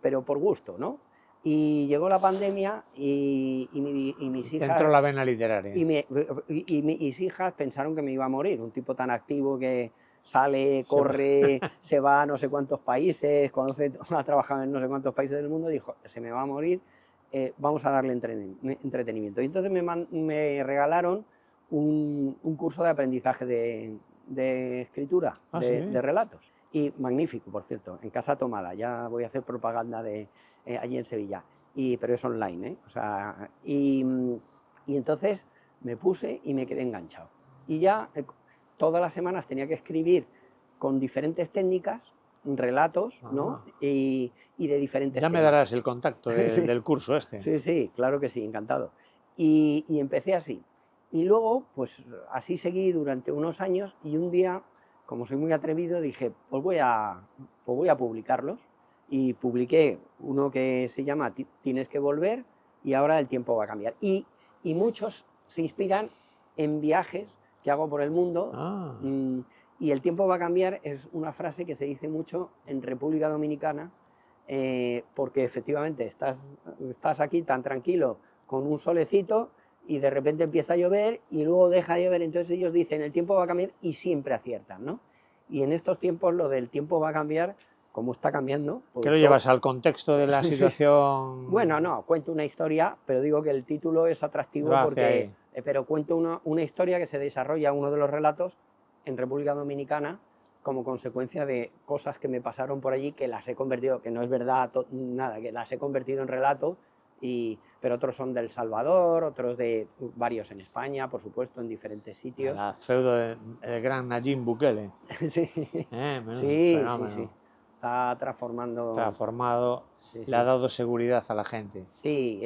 Speaker 2: Pero por gusto, ¿no? Y llegó la pandemia y mis hijas...
Speaker 3: Entró la vena literaria.
Speaker 2: Y mis hijas pensaron que me iba a morir, un tipo tan activo que sale, corre, se va a no sé cuántos países, ha trabajado en no sé cuántos países del mundo, dijo, se me va a morir, vamos a darle entretenimiento. Y entonces me regalaron un curso de aprendizaje de escritura,
Speaker 3: Ah,
Speaker 2: de relatos. Y magnífico, por cierto, en Casa Tomada, ya voy a hacer propaganda allí en Sevilla, pero es online, ¿eh? O sea, y entonces me puse y me quedé enganchado. Y ya todas las semanas tenía que escribir con diferentes técnicas, relatos, ¿no? Y de diferentes
Speaker 3: Ya me
Speaker 2: temas.
Speaker 3: darás el contacto
Speaker 2: Sí.
Speaker 3: del curso este.
Speaker 2: Sí, sí, claro que sí, encantado. Y empecé así. Y luego, pues así seguí durante unos años y un día, como soy muy atrevido, dije, pues voy a publicarlos. Y publiqué uno que se llama Tienes que volver y ahora el tiempo va a cambiar. Y muchos se inspiran en viajes que hago por el mundo.
Speaker 3: Ah.
Speaker 2: Y el tiempo va a cambiar es una frase que se dice mucho en República Dominicana, porque efectivamente estás aquí tan tranquilo con un solecito y de repente empieza a llover y luego deja de llover, entonces ellos dicen el tiempo va a cambiar y siempre aciertan, ¿no? Y en estos tiempos lo del tiempo va a cambiar, como está cambiando.
Speaker 3: ¿Qué lo llevas al contexto de la situación?
Speaker 2: Bueno, no, cuento una historia, pero digo que el título es atractivo porque, pero cuento una historia que se desarrolla, uno de los relatos, en República Dominicana, como consecuencia de cosas que me pasaron por allí, que las he convertido, que no es verdad nada, que las he convertido en relato, pero otros son del Salvador, otros de varios en España, por supuesto, en diferentes sitios.
Speaker 3: La feudo del gran Nayib Bukele.
Speaker 2: Sí, sí, sí. Está transformando.
Speaker 3: Transformado,
Speaker 2: sí.
Speaker 3: Le ha dado seguridad a la gente.
Speaker 2: Sí,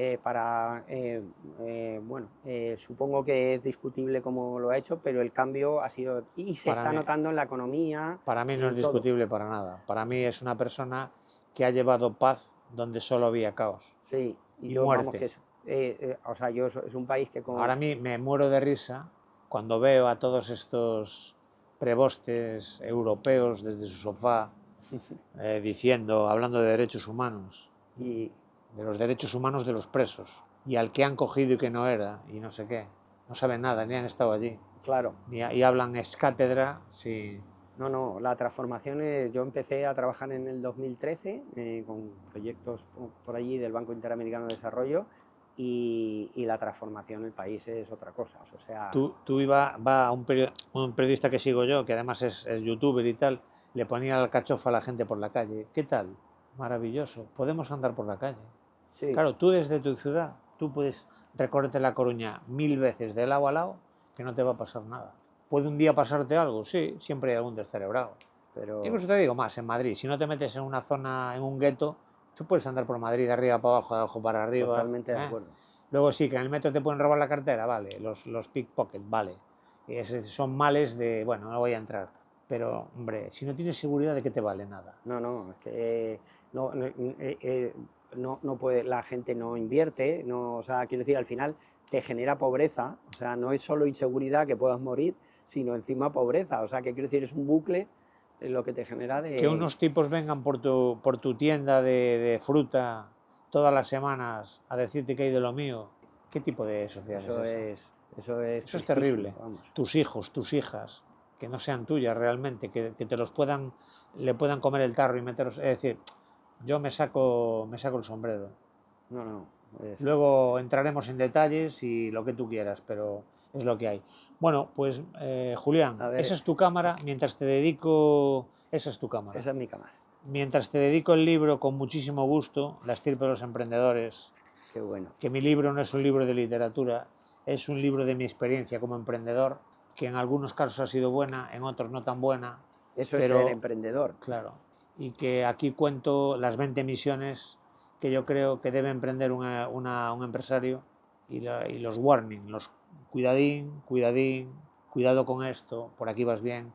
Speaker 2: supongo que es discutible cómo lo ha hecho, pero el cambio ha sido, y se está notando en la economía.
Speaker 3: Para mí no es discutible para nada. Para mí es una persona que ha llevado paz donde solo había caos.
Speaker 2: Sí,
Speaker 3: y muerte.
Speaker 2: Vamos, que es un país que...
Speaker 3: Ahora a mí me muero de risa cuando veo a todos estos prebostes europeos desde su sofá hablando de derechos humanos, y de los derechos humanos de los presos, y al que han cogido y que no era, y no sé qué. No saben nada, ni han estado allí.
Speaker 2: Claro.
Speaker 3: Y hablan ex cátedra, sí.
Speaker 2: No, la transformación, yo empecé a trabajar en el 2013 con proyectos por allí del Banco Interamericano de Desarrollo, y la transformación del país es otra cosa. O sea...
Speaker 3: Tú va a un periodista que sigo yo, que además es youtuber y tal, le ponía la alcachofa a la gente por la calle. ¿Qué tal? Maravilloso, podemos andar por la calle.
Speaker 2: Sí.
Speaker 3: Claro, tú desde tu ciudad, tú puedes recorrerte La Coruña 1000 veces de lado a lado, que no te va a pasar nada. ¿Puede un día pasarte algo? Sí, siempre hay algún descerebrado.
Speaker 2: Pero...
Speaker 3: Incluso te digo más, en Madrid, si no te metes en una zona, en un gueto, tú puedes andar por Madrid de arriba para abajo, de abajo para arriba.
Speaker 2: Totalmente de acuerdo.
Speaker 3: Luego sí, que en el metro te pueden robar la cartera, vale, los pickpockets, vale. Son males de, bueno, no voy a entrar. Pero, hombre, si no tienes seguridad, ¿de qué te vale nada?
Speaker 2: No, es que no puede, la gente no invierte, o sea, quiero decir, al final te genera pobreza, o sea, no es solo inseguridad que puedas morir, sino encima pobreza, o sea, que quiero decir, es un bucle lo que te genera de...
Speaker 3: Que unos tipos vengan por tu tienda de fruta todas las semanas a decirte que hay de lo mío, ¿qué tipo de sociedad es esa?
Speaker 2: Eso es
Speaker 3: terrible.
Speaker 2: Vamos.
Speaker 3: Tus hijos, tus hijas, que no sean tuyas realmente, que te los le puedan comer el tarro y meterlos, es decir, yo me saco el sombrero. Luego entraremos en detalles y lo que tú quieras, pero es lo que hay. Bueno, pues Julián, esa es tu cámara, mientras te dedico... Esa es tu cámara.
Speaker 2: Esa es mi cámara.
Speaker 3: Mientras te dedico el libro con muchísimo gusto, La estirpe de los emprendedores.
Speaker 2: Qué bueno.
Speaker 3: Que mi libro no es un libro de literatura, es un libro de mi experiencia como emprendedor, que en algunos casos ha sido buena, en otros no tan buena.
Speaker 2: Eso es ser emprendedor.
Speaker 3: Claro. Y que aquí cuento las 20 misiones que yo creo que debe emprender un empresario, y los warning, los cuidadín, cuidado con esto, por aquí vas bien.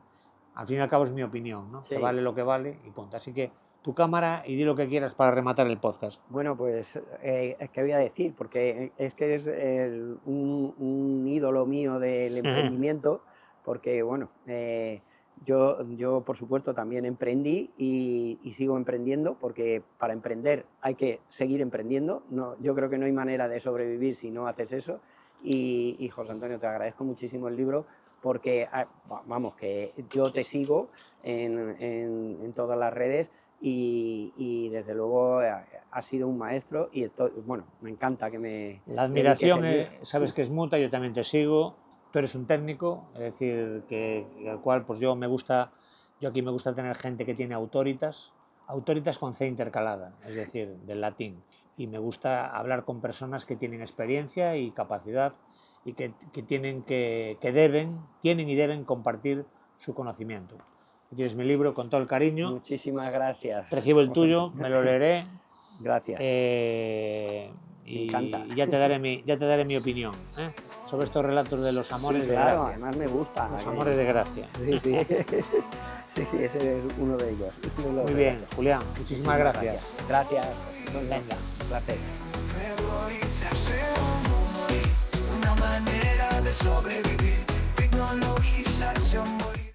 Speaker 3: Al fin y al cabo es mi opinión, ¿no? Sí. Que vale lo que vale y punto. Así que tu cámara y di lo que quieras para rematar el podcast.
Speaker 2: Bueno, pues es que voy a decir, porque es que eres un ídolo mío del emprendimiento, porque bueno, yo por supuesto también emprendí y sigo emprendiendo, porque para emprender hay que seguir emprendiendo. Yo creo que no hay manera de sobrevivir si no haces eso. Y José Antonio, te agradezco muchísimo el libro, porque vamos, que yo te sigo en todas las redes. Y desde luego ha sido un maestro y bueno, me encanta que me...
Speaker 3: La admiración, sabes que es mutua, yo también te sigo, tú eres un técnico, es decir, al cual pues yo aquí me gusta tener gente que tiene autoritas con C intercalada, es decir, del latín, y me gusta hablar con personas que tienen experiencia y capacidad y que tienen y deben compartir su conocimiento. Tienes mi libro con todo el cariño.
Speaker 2: Muchísimas gracias.
Speaker 3: Recibo el tuyo, me lo leeré.
Speaker 2: Gracias.
Speaker 3: Y
Speaker 2: encanta.
Speaker 3: ya te daré mi opinión sobre estos relatos de los amores
Speaker 2: Sí,
Speaker 3: de
Speaker 2: claro,
Speaker 3: gracia.
Speaker 2: además me gusta.
Speaker 3: Los amores de gracia.
Speaker 2: Sí, sí. Sí, ese es uno de ellos.
Speaker 3: Muy bien, Julián, muchísimas gracias.
Speaker 2: Gracias.
Speaker 3: Venga.
Speaker 2: Un placer.
Speaker 4: Una manera de sobrevivir.